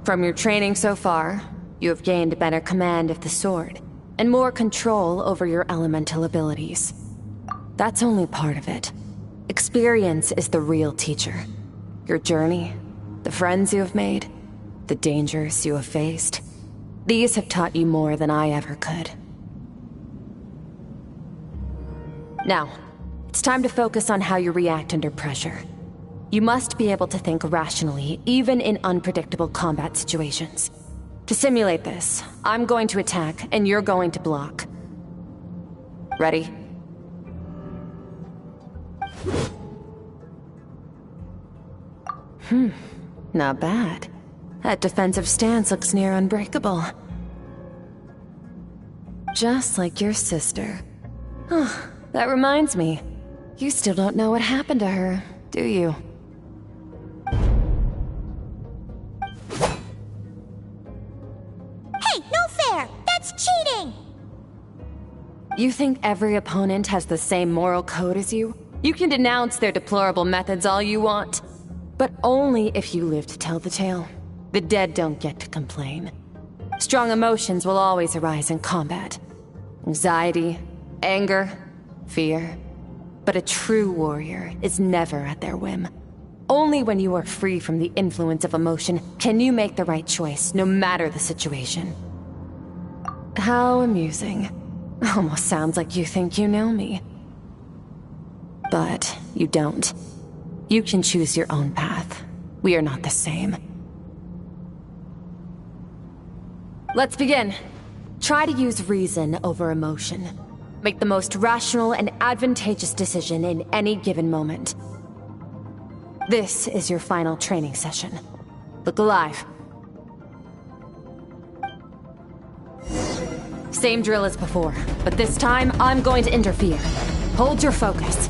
S1: From your training so far, you have gained better command of the sword, and more control over your elemental abilities. That's only part of it. Experience is the real teacher. Your journey, the friends you have made, the dangers you have faced. These have taught you more than I ever could. Now, it's time to focus on how you react under pressure. You must be able to think rationally, even in unpredictable combat situations. To simulate this, I'm going to attack, and you're going to block. Ready? Not bad. That defensive stance looks near unbreakable. Just like your sister. Oh, that reminds me. You still don't know what happened to her, do you?
S2: Hey, no fair! That's cheating!
S1: You think every opponent has the same moral code as you? You can denounce their deplorable methods all you want, but only if you live to tell the tale. The dead don't get to complain. Strong emotions will always arise in combat. Anxiety, anger, fear. But a true warrior is never at their whim. Only when you are free from the influence of emotion can you make the right choice, no matter the situation. How amusing. Almost sounds like you think you know me. But you don't. You can choose your own path. We are not the same. Let's begin. Try to use reason over emotion. Make the most rational and advantageous decision in any given moment. This is your final training session. Look alive. Same drill as before, but this time I'm going to interfere. Hold your focus.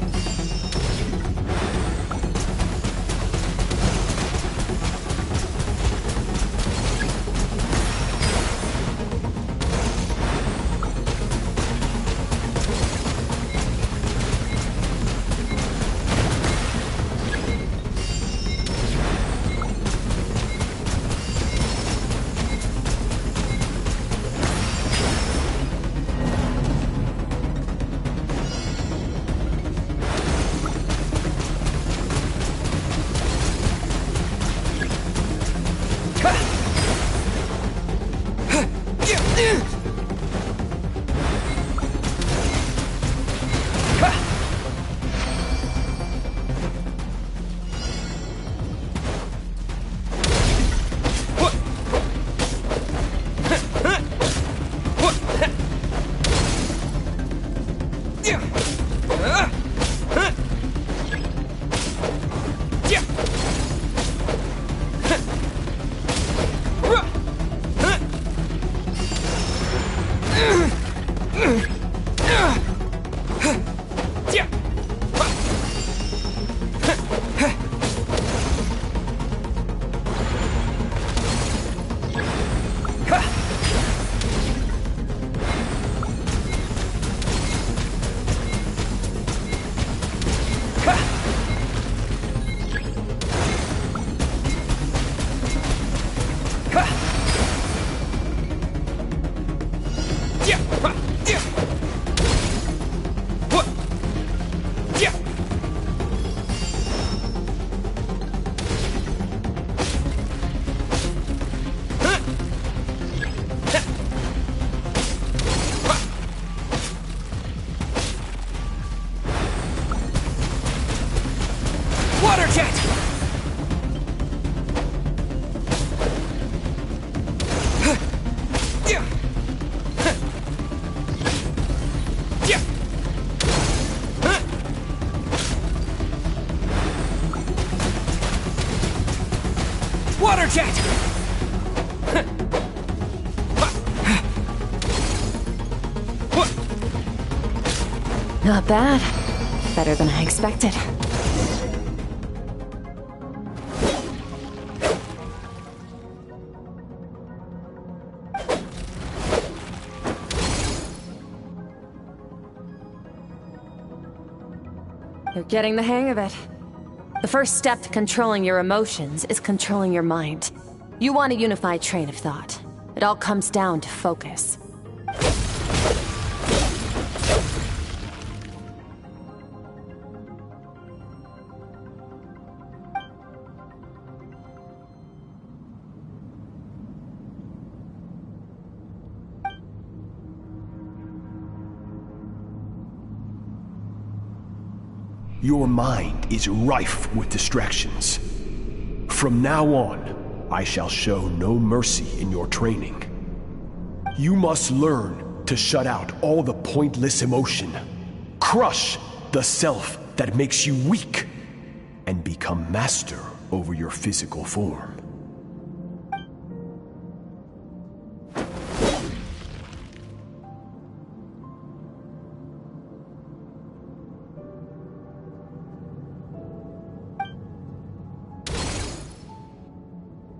S1: Not bad. Better than I expected. You're getting the hang of it. The first step to controlling your emotions is controlling your mind. You want a unified train of thought. It all comes down to focus.
S13: Your mind is rife with distractions. From now on, I shall show no mercy in your training. You must learn to shut out all the pointless emotion, crush the self that makes you weak, and become master over your physical form.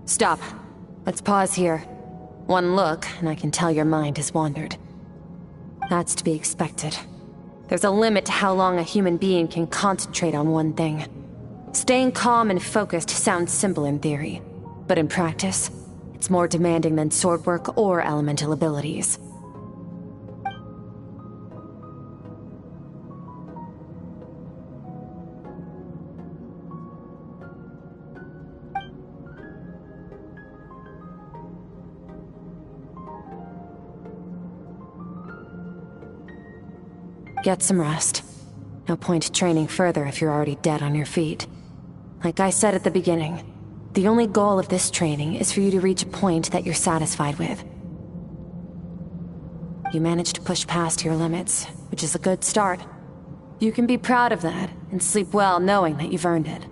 S1: Stop. Let's pause here. One look, and I can tell your mind has wandered. That's to be expected. There's a limit to how long a human being can concentrate on one thing. Staying calm and focused sounds simple in theory, but in practice, it's more demanding than sword work or elemental abilities. Get some rest. No point training further if you're already dead on your feet. Like I said at the beginning, the only goal of this training is for you to reach a point that you're satisfied with. You managed to push past your limits, which is a good start. You can be proud of that, and sleep well knowing that you've earned it.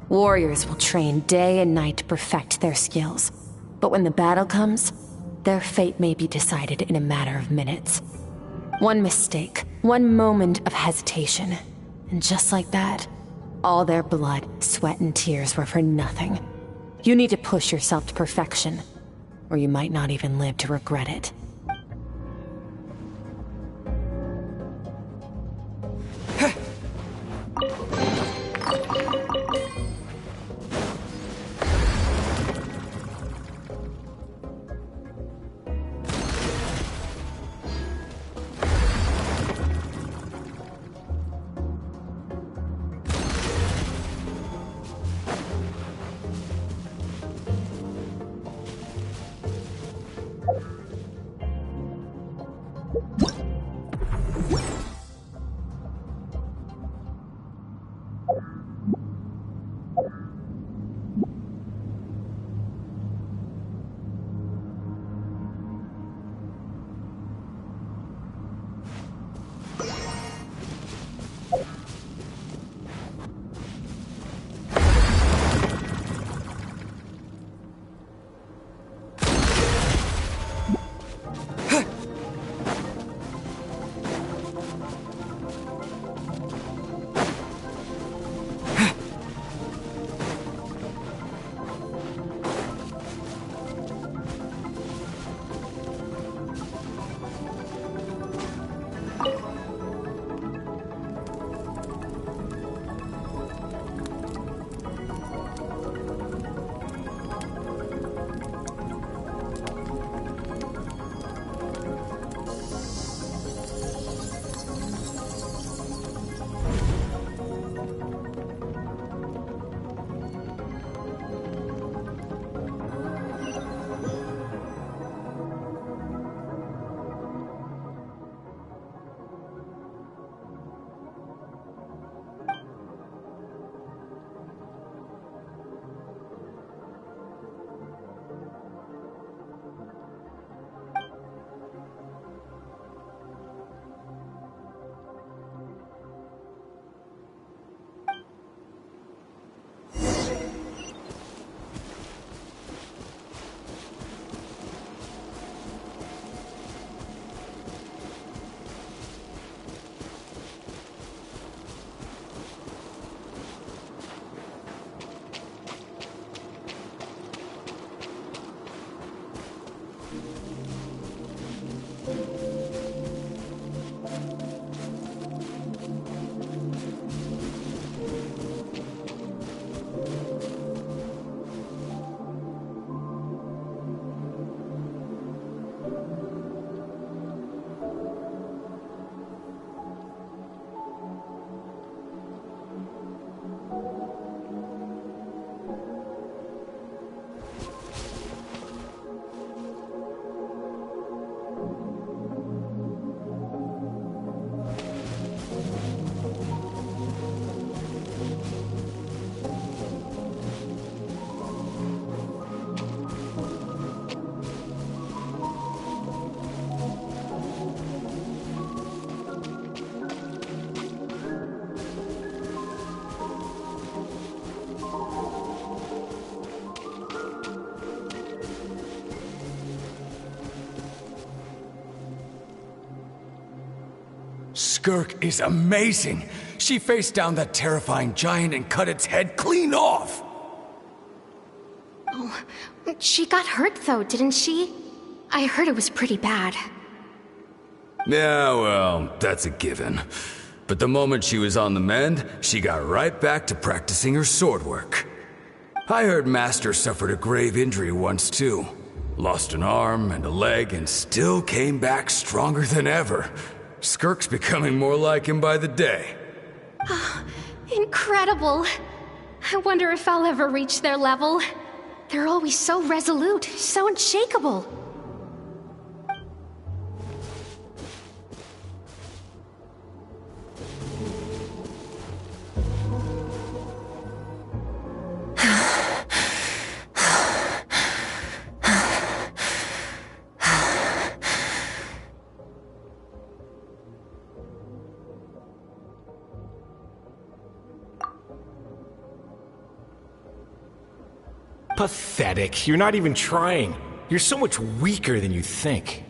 S1: Warriors will train day and night to perfect their skills. But when the battle comes, their fate may be decided in a matter of minutes. One mistake, one moment of hesitation, and just like that, all their blood, sweat, and tears were for nothing. You need to push yourself to perfection, or you might not even live to regret it.
S14: Skirk is amazing. She faced down that terrifying giant and cut its head clean off.
S9: Oh, she got hurt though, didn't she? I heard it was pretty bad.
S14: Yeah, well, that's a given. But the moment she was on the mend, she got right back to practicing her sword work. I heard Master suffered a grave injury once too. Lost an arm and a leg and still came back stronger than ever. Skirk's becoming more like him by the day.
S9: Oh, incredible. I wonder if I'll ever reach their level. They're always so resolute, so unshakable.
S15: Pathetic. You're not even trying. You're so much weaker than you think.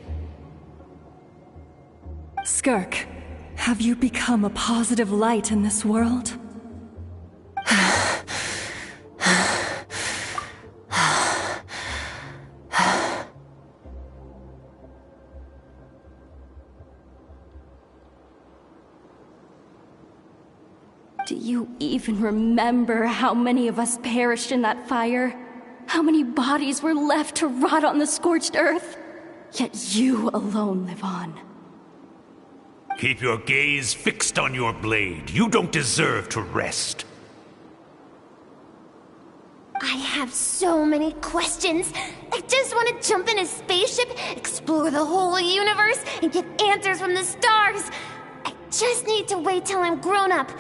S16: Skirk, have you become a positive light in this world?
S9: Do you even remember how many of us perished in that fire? How many bodies were left to rot on the scorched earth? Yet you alone live on.
S11: Keep your gaze fixed on your blade. You don't deserve to rest.
S2: I have so many questions. I just want to jump in a spaceship, explore the whole universe, and get answers from the stars. I just need to wait till I'm grown up.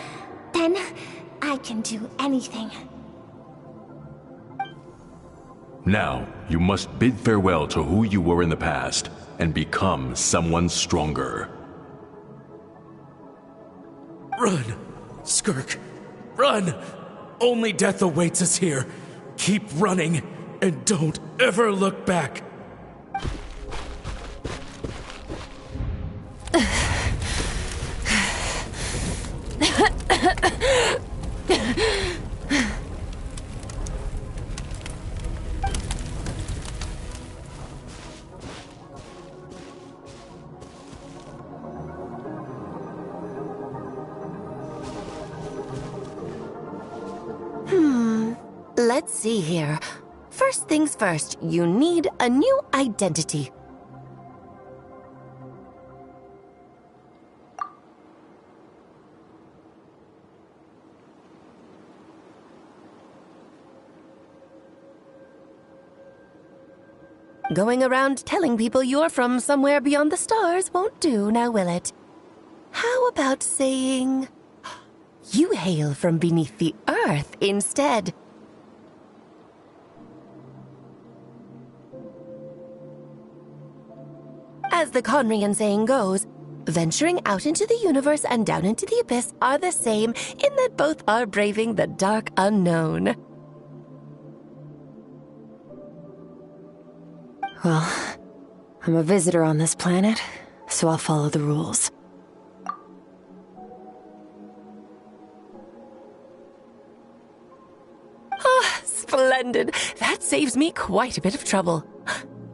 S2: Then, I can do anything.
S17: Now, you must bid farewell to who you were in the past, and become someone stronger.
S10: Run! Skirk! Run! Only death awaits us here. Keep running, and don't ever look back.
S18: Let's see here. First things first, you need a new identity. Going around telling people you're from somewhere beyond the stars won't do, now will it? How about saying you hail from beneath the earth instead? As the Conrian saying goes, venturing out into the universe and down into the abyss are the same in that both are braving the dark unknown.
S1: Well, I'm a visitor on this planet, so I'll follow the rules.
S18: Ah, splendid. That saves me quite a bit of trouble.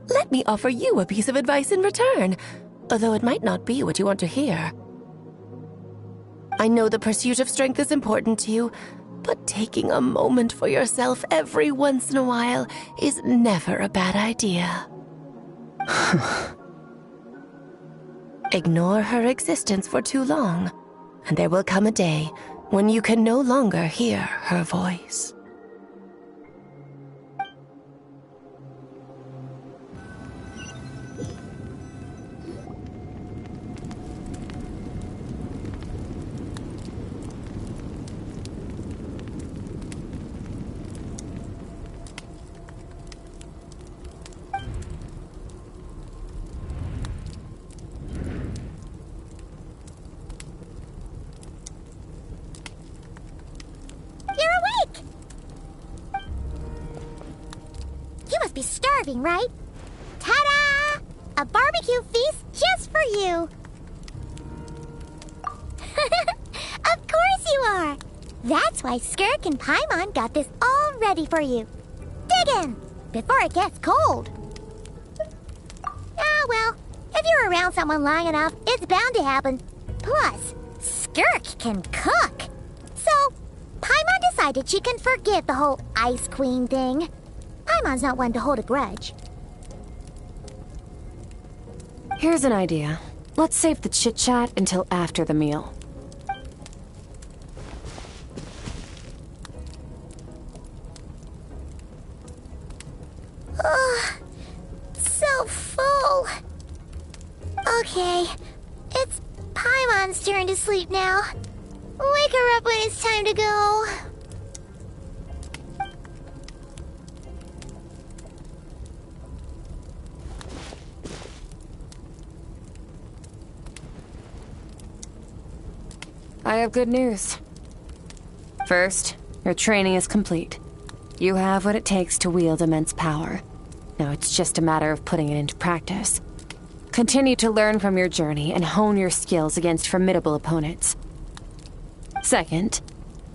S18: Let me offer you a piece of advice in return, although it might not be what you want to hear. I know the pursuit of strength is important to you, but taking a moment for yourself every once in a while is never a bad idea. Ignore her existence for too long, and there will come a day when you can no longer hear her voice.
S2: Be starving, right? Ta-da! A barbecue feast just for you! Of course you are! That's why Skirk and Paimon got this all ready for you. Dig in, before it gets cold. Ah, well, if you're around someone long enough, it's bound to happen. Plus, Skirk can cook. So, Paimon decided she can forgive the whole Ice Queen thing. Paimon's not one to hold a grudge.
S1: Here's an idea. Let's save the chit-chat until after the meal.
S2: Ugh, so full. Okay, it's Paimon's turn to sleep now. Wake her up when it's time to go.
S1: I have good news. First, your training is complete. You have what it takes to wield immense power. Now it's just a matter of putting it into practice. Continue to learn from your journey and hone your skills against formidable opponents. Second,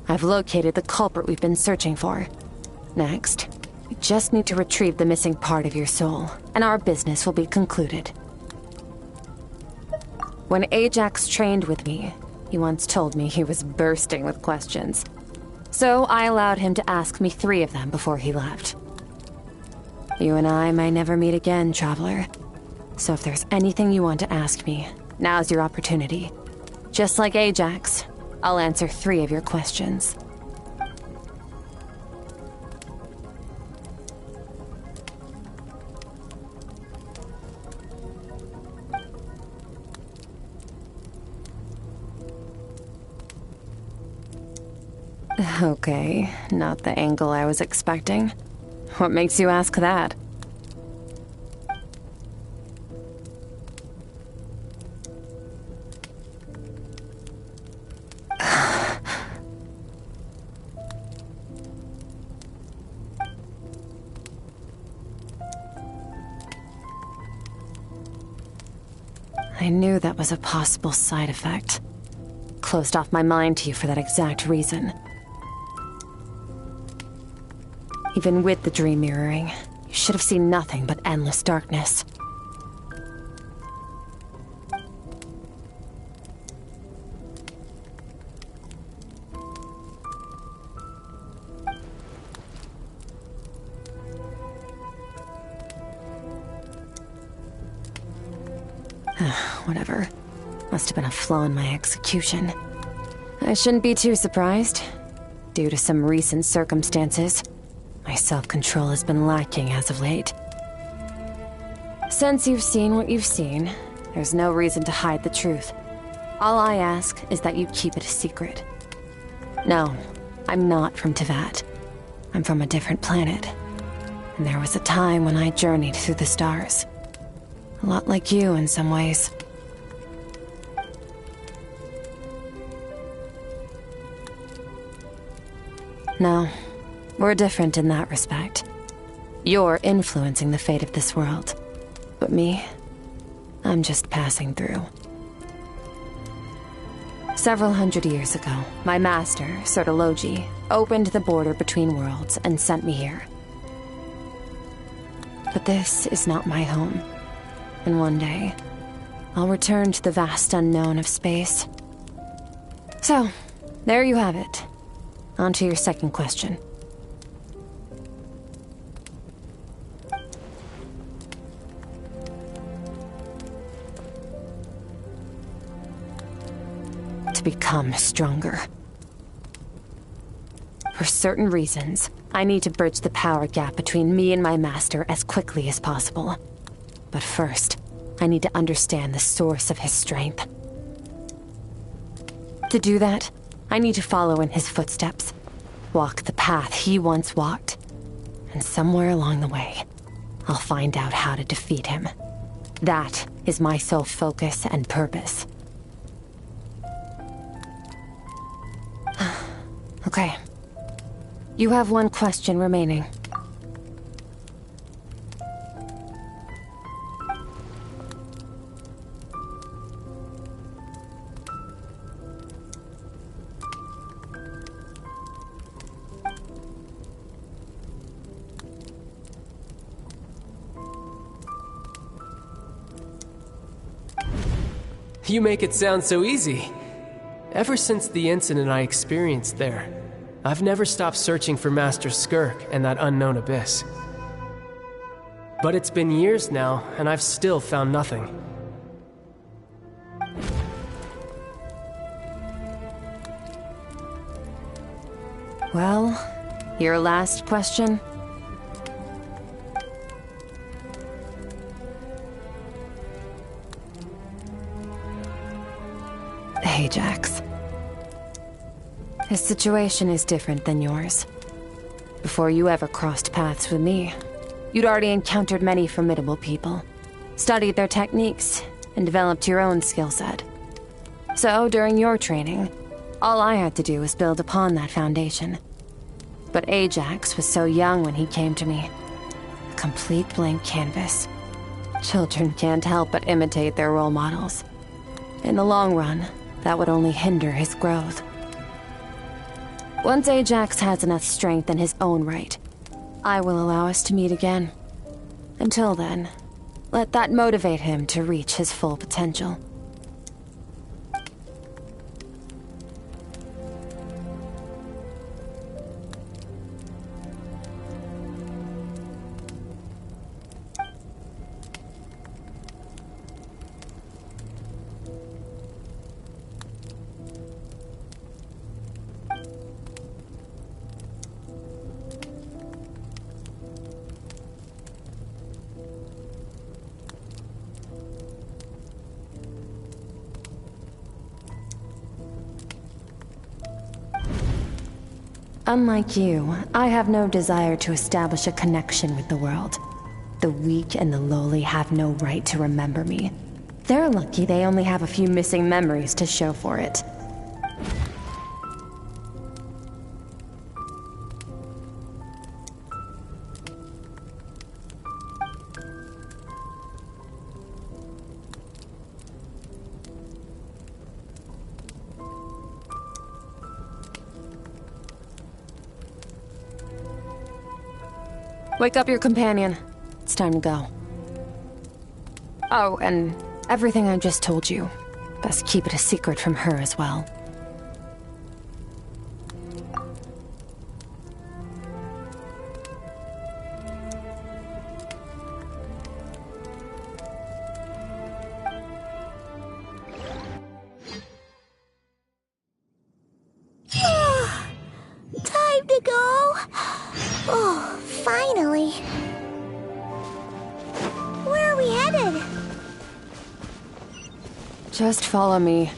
S1: I've located the culprit we've been searching for. Next, we just need to retrieve the missing part of your soul, and our business will be concluded. When Ajax trained with me, he once told me he was bursting with questions. So I allowed him to ask me 3 of them before he left. You and I may never meet again, Traveler. So if there's anything you want to ask me, now's your opportunity. Just like Ajax, I'll answer 3 of your questions. Okay, not the angle I was expecting. What makes you ask that? I knew that was a possible side effect. Closed off my mind to you for that exact reason. Even with the dream mirroring, you should have seen nothing but endless darkness. Whatever. Must have been a flaw in my execution. I shouldn't be too surprised. Due to some recent circumstances, my self-control has been lacking as of late. Since you've seen what you've seen, there's no reason to hide the truth. All I ask is that you keep it a secret. No, I'm not from Tevat. I'm from a different planet. And there was a time when I journeyed through the stars. A lot like you in some ways. No, we're different in that respect. You're influencing the fate of this world. But me, I'm just passing through. Several hundred years ago, my master, Sertologi, opened the border between worlds and sent me here. But this is not my home. And one day, I'll return to the vast unknown of space. So, there you have it. On to your second question. To become stronger. For certain reasons, I need to bridge the power gap between me and my master as quickly as possible. But first, I need to understand the source of his strength. To do that, I need to follow in his footsteps, walk the path he once walked, and somewhere along the way, I'll find out how to defeat him. That is my sole focus and purpose. Okay. You have one question remaining.
S19: You make it sound so easy. Ever since the incident I experienced there, I've never stopped searching for Master Skirk and that unknown abyss. But it's been years now, and I've still found nothing.
S1: Well, your last question? Ajax. His situation is different than yours. Before you ever crossed paths with me, you'd already encountered many formidable people, studied their techniques, and developed your own skill set. So, during your training, all I had to do was build upon that foundation. But Ajax was so young when he came to me. A complete blank canvas. Children can't help but imitate their role models. In the long run, that would only hinder his growth. Once Ajax has enough strength in his own right, I will allow us to meet again. Until then, let that motivate him to reach his full potential. Unlike you, I have no desire to establish a connection with the world. The weak and the lowly have no right to remember me. They're lucky they only have a few missing memories to show for it. Wake up your companion. It's time to go. Oh, and everything I just told you. Best keep it a secret from her as well.
S2: Time to go. Oh, finally. Where are we headed?
S1: Just follow me.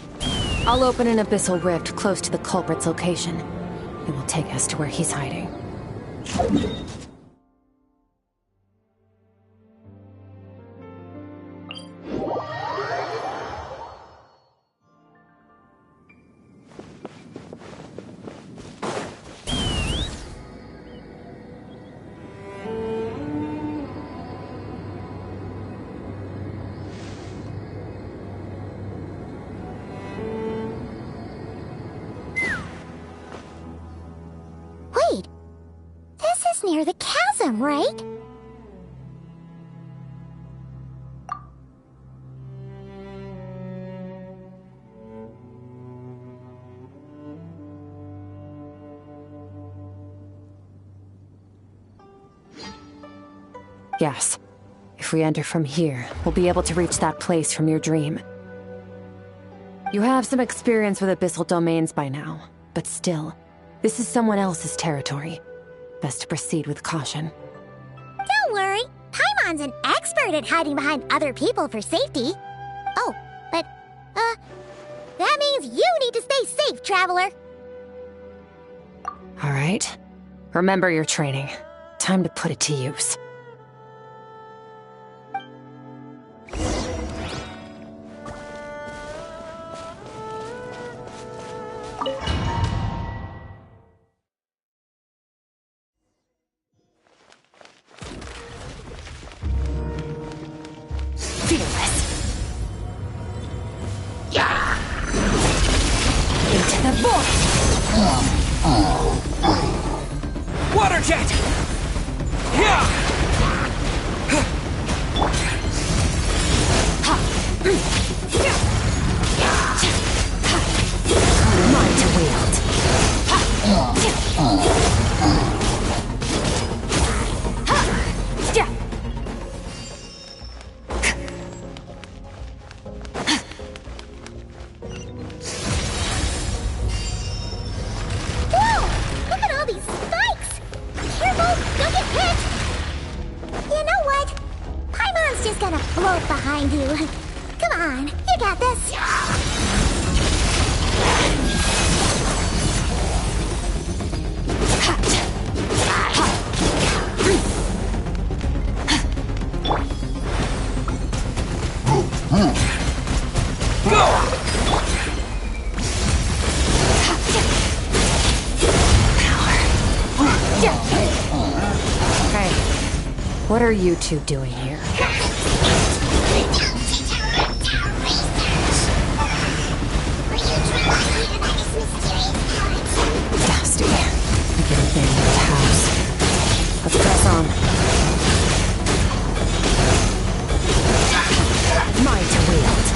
S1: I'll open an abyssal rift close to the culprit's location. It will take us to where he's hiding.
S2: Wait, this is near the chasm, right?
S1: Yes. If we enter from here, we'll be able to reach that place from your dream. You have some experience with abyssal domains by now, but still, this is someone else's territory. Best to proceed with caution.
S2: Don't worry, Paimon's an expert at hiding behind other people for safety. Oh, but, that means you need to stay safe, traveler.
S1: All right. Remember your training. Time to put it to use.
S8: Water jet! Yeah!
S2: It's just gonna float behind you. Come on, you got this.
S1: Hey, what are you two doing here? Dusty, I'm getting banned from the house. Let's press on. Mine to wield.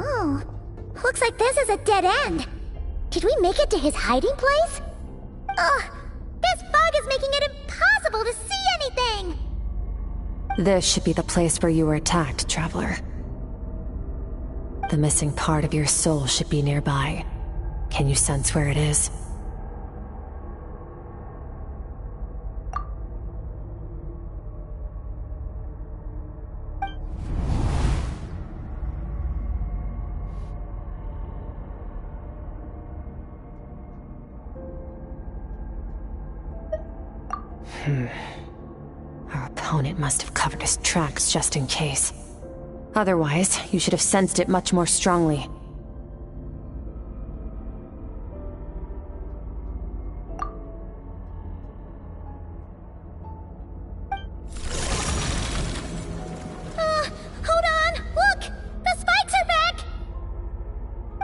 S2: Oh, looks like this is a dead end. Did we make it to his hiding place? Ugh, this fog is making it impossible to see anything!
S1: This should be the place where you were attacked, Traveler. The missing part of your soul should be nearby. Can you sense where it is? Our opponent must have covered his tracks just in case. Otherwise, you should have sensed it much more strongly.
S2: Hold on! Look! The spikes are back!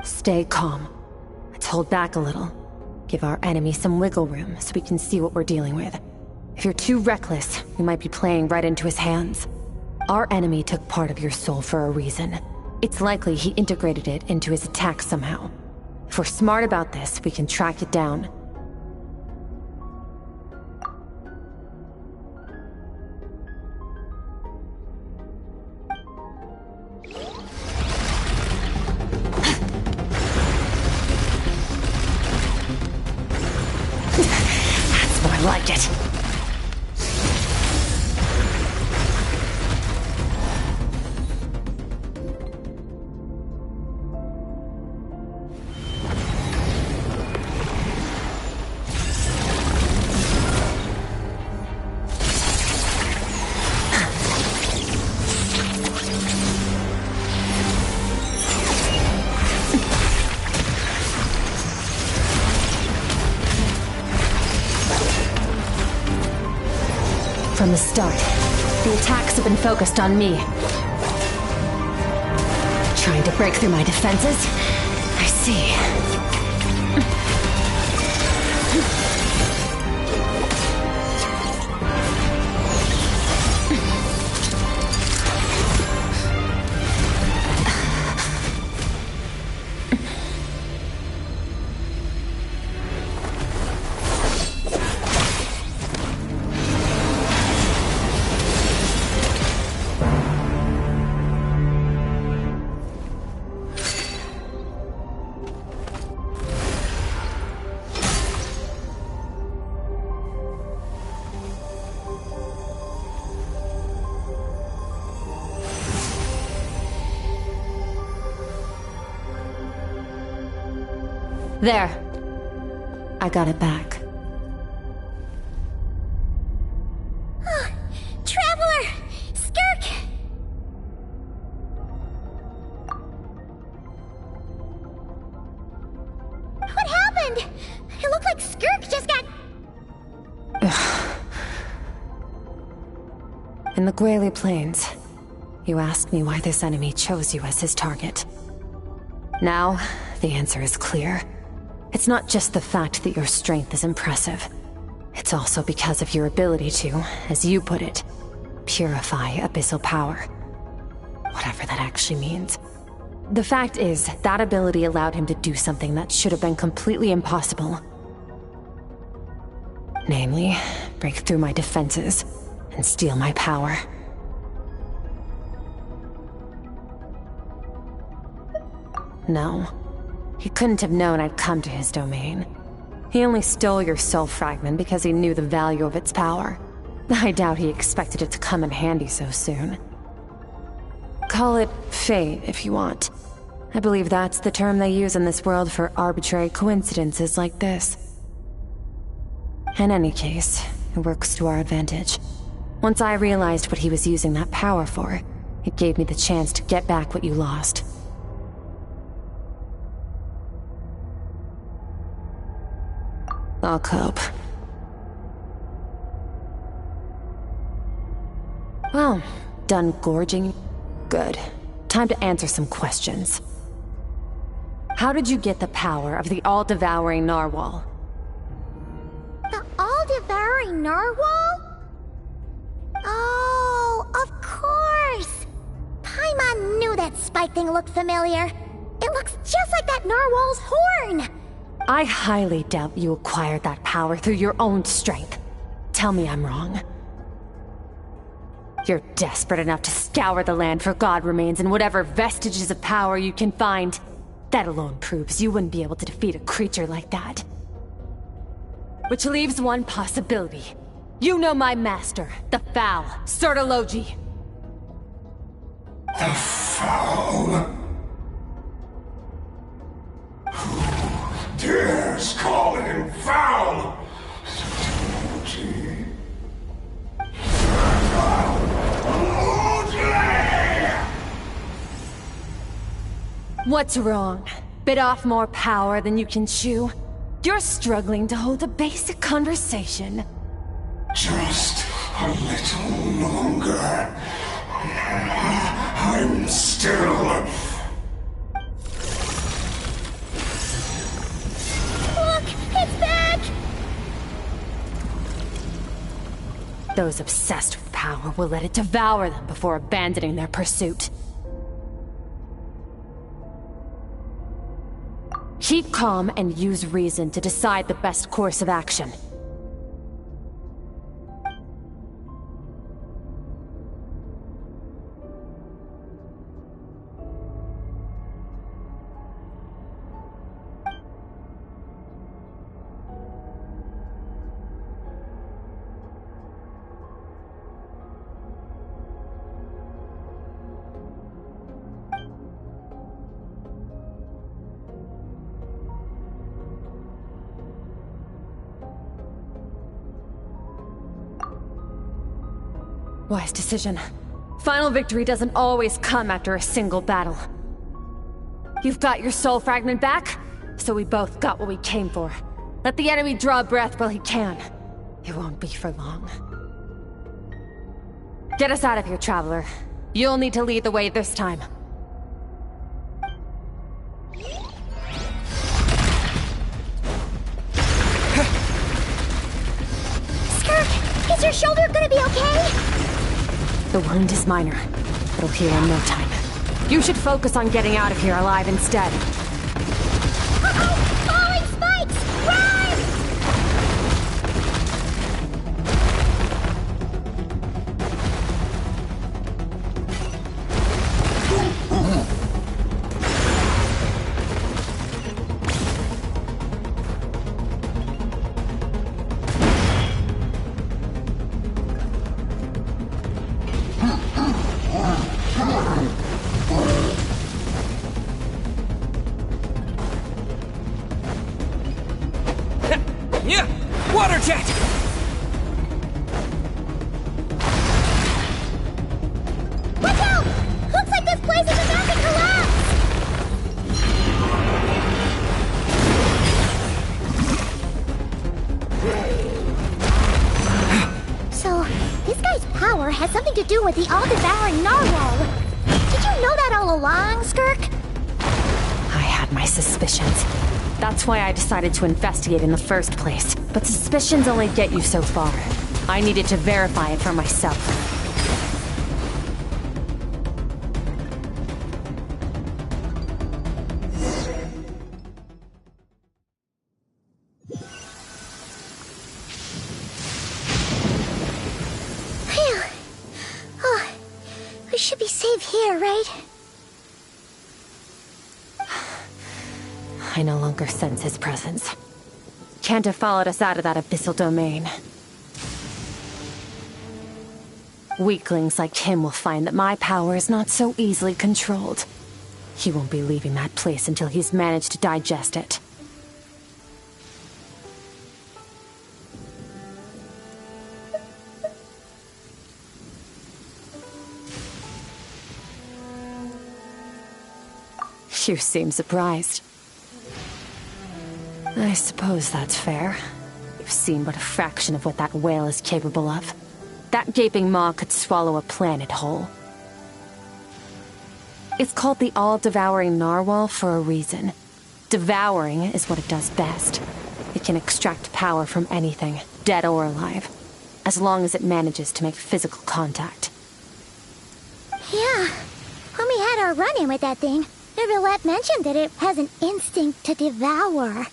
S1: Stay calm. Let's hold back a little. Give our enemy some wiggle room so we can see what we're dealing with. If you're too reckless, we might be playing right into his hands. Our enemy took part of your soul for a reason. It's likely he integrated it into his attack somehow. If we're smart about this, we can track it down. That's more like it. From the start, the attacks have been focused on me. Trying to break through my defenses? I see. There. I got it back.
S2: Traveler! Skirk! What happened? It looked like Skirk just got...
S1: In the Guili Plains, you asked me why this enemy chose you as his target. Now, the answer is clear. It's not just the fact that your strength is impressive. It's also because of your ability to, as you put it, purify abyssal power. Whatever that actually means. The fact is, that ability allowed him to do something that should have been completely impossible. Namely, break through my defenses and steal my power. No, he couldn't have known I'd come to his domain. He only stole your soul fragment because he knew the value of its power. I doubt he expected it to come in handy so soon. Call it fate if you want. I believe that's the term they use in this world for arbitrary coincidences like this. In any case, it works to our advantage. Once I realized what he was using that power for, it gave me the chance to get back what you lost. I'll cope. Well, done gorging? Good. Time to answer some questions. How did you get the power of the all-devouring narwhal?
S2: The all-devouring narwhal? Oh, of course! Paimon knew that spike thing looked familiar. It looks just like that narwhal's horn!
S1: I highly doubt you acquired that power through your own strength. Tell me I'm wrong. You're desperate enough to scour the land for god remains and whatever vestiges of power you can find. That alone proves you wouldn't be able to defeat a creature like that. Which leaves one possibility. You know my master, the Foul, Sertologi.
S20: The Foul? Who dares call him Foul?
S1: What's wrong? Bit off more power than you can chew? You're struggling to hold a basic conversation.
S20: Just a little longer. I'm still...
S2: Look! It's back!
S1: Those obsessed with power will let it devour them before abandoning their pursuit. Keep calm and use reason to decide the best course of action. Wise decision. Final victory doesn't always come after a single battle. You've got your soul fragment back, so we both got what we came for. Let the enemy draw breath while he can. It won't be for long. Get us out of here, Traveler. You'll need to lead the way this time.
S2: Skirk, is your shoulder gonna be okay?
S1: The wound is minor. It'll heal in no time. You should focus on getting out of here alive instead.
S2: Uh-oh! Falling spikes! Run!
S8: Water jet!
S2: Watch out! Looks like this place is about to collapse! So, this guy's power has something to do with the all-devouring narwhal. Did you know that all along, Skirk?
S1: I had my suspicions. That's why I decided to investigate in the first place. But suspicions only get you so far. I needed to verify it for myself.
S2: We should be safe here, right?
S1: I no longer sense his presence. Can't have followed us out of that abyssal domain. Weaklings like him will find that my power is not so easily controlled. He won't be leaving that place until he's managed to digest it. You seem surprised. I suppose that's fair. You've seen but a fraction of what that whale is capable of. That gaping maw could swallow a planet whole. It's called the all-devouring narwhal for a reason. Devouring is what it does best. It can extract power from anything, dead or alive, as long as it manages to make physical contact.
S2: Yeah. When we had our run-in with that thing, Neverlet mentioned that it has an instinct to devour.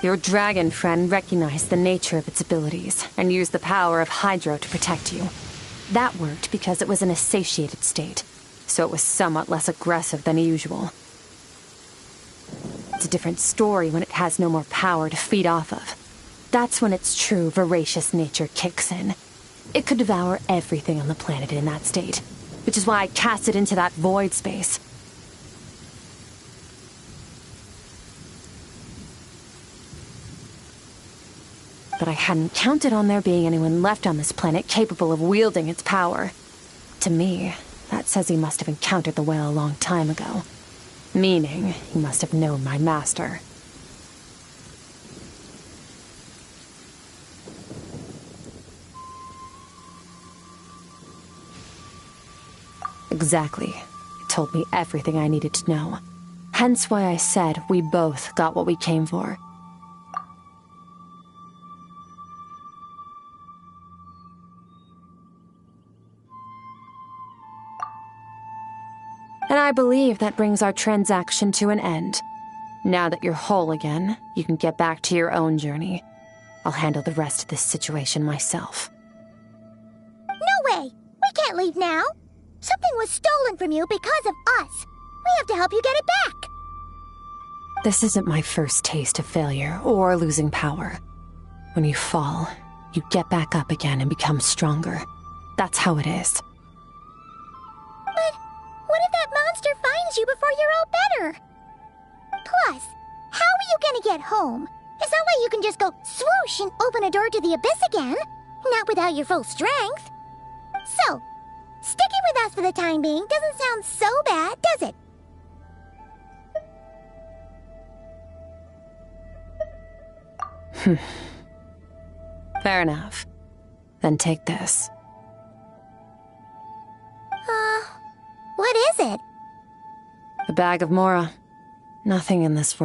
S1: Your dragon friend recognized the nature of its abilities and used the power of Hydro to protect you. That worked because it was in a satiated state, so it was somewhat less aggressive than usual. It's a different story when it has no more power to feed off of. That's when its true voracious nature kicks in. It could devour everything on the planet in that state, which is why I cast it into that void space. But I hadn't counted on there being anyone left on this planet capable of wielding its power. To me, that says he must have encountered the whale a long time ago. Meaning, he must have known my master. Exactly. It told me everything I needed to know. Hence why I said we both got what we came for. And I believe that brings our transaction to an end. Now that you're whole again, you can get back to your own journey. I'll handle the rest of this situation myself.
S2: No way! We can't leave now! Something was stolen from you because of us! We have to help you get it back!
S1: This isn't my first taste of failure or losing power. When you fall, you get back up again and become stronger. That's how it is.
S2: But what if that monster finds you before you're all better? Plus, how are you gonna get home? It's not like you can just go swoosh and open a door to the abyss again. Not without your full strength. So, sticking with us for the time being doesn't sound so bad, does it?
S1: Fair enough. Then take this.
S2: What is it?
S1: A bag of Mora. Nothing in this world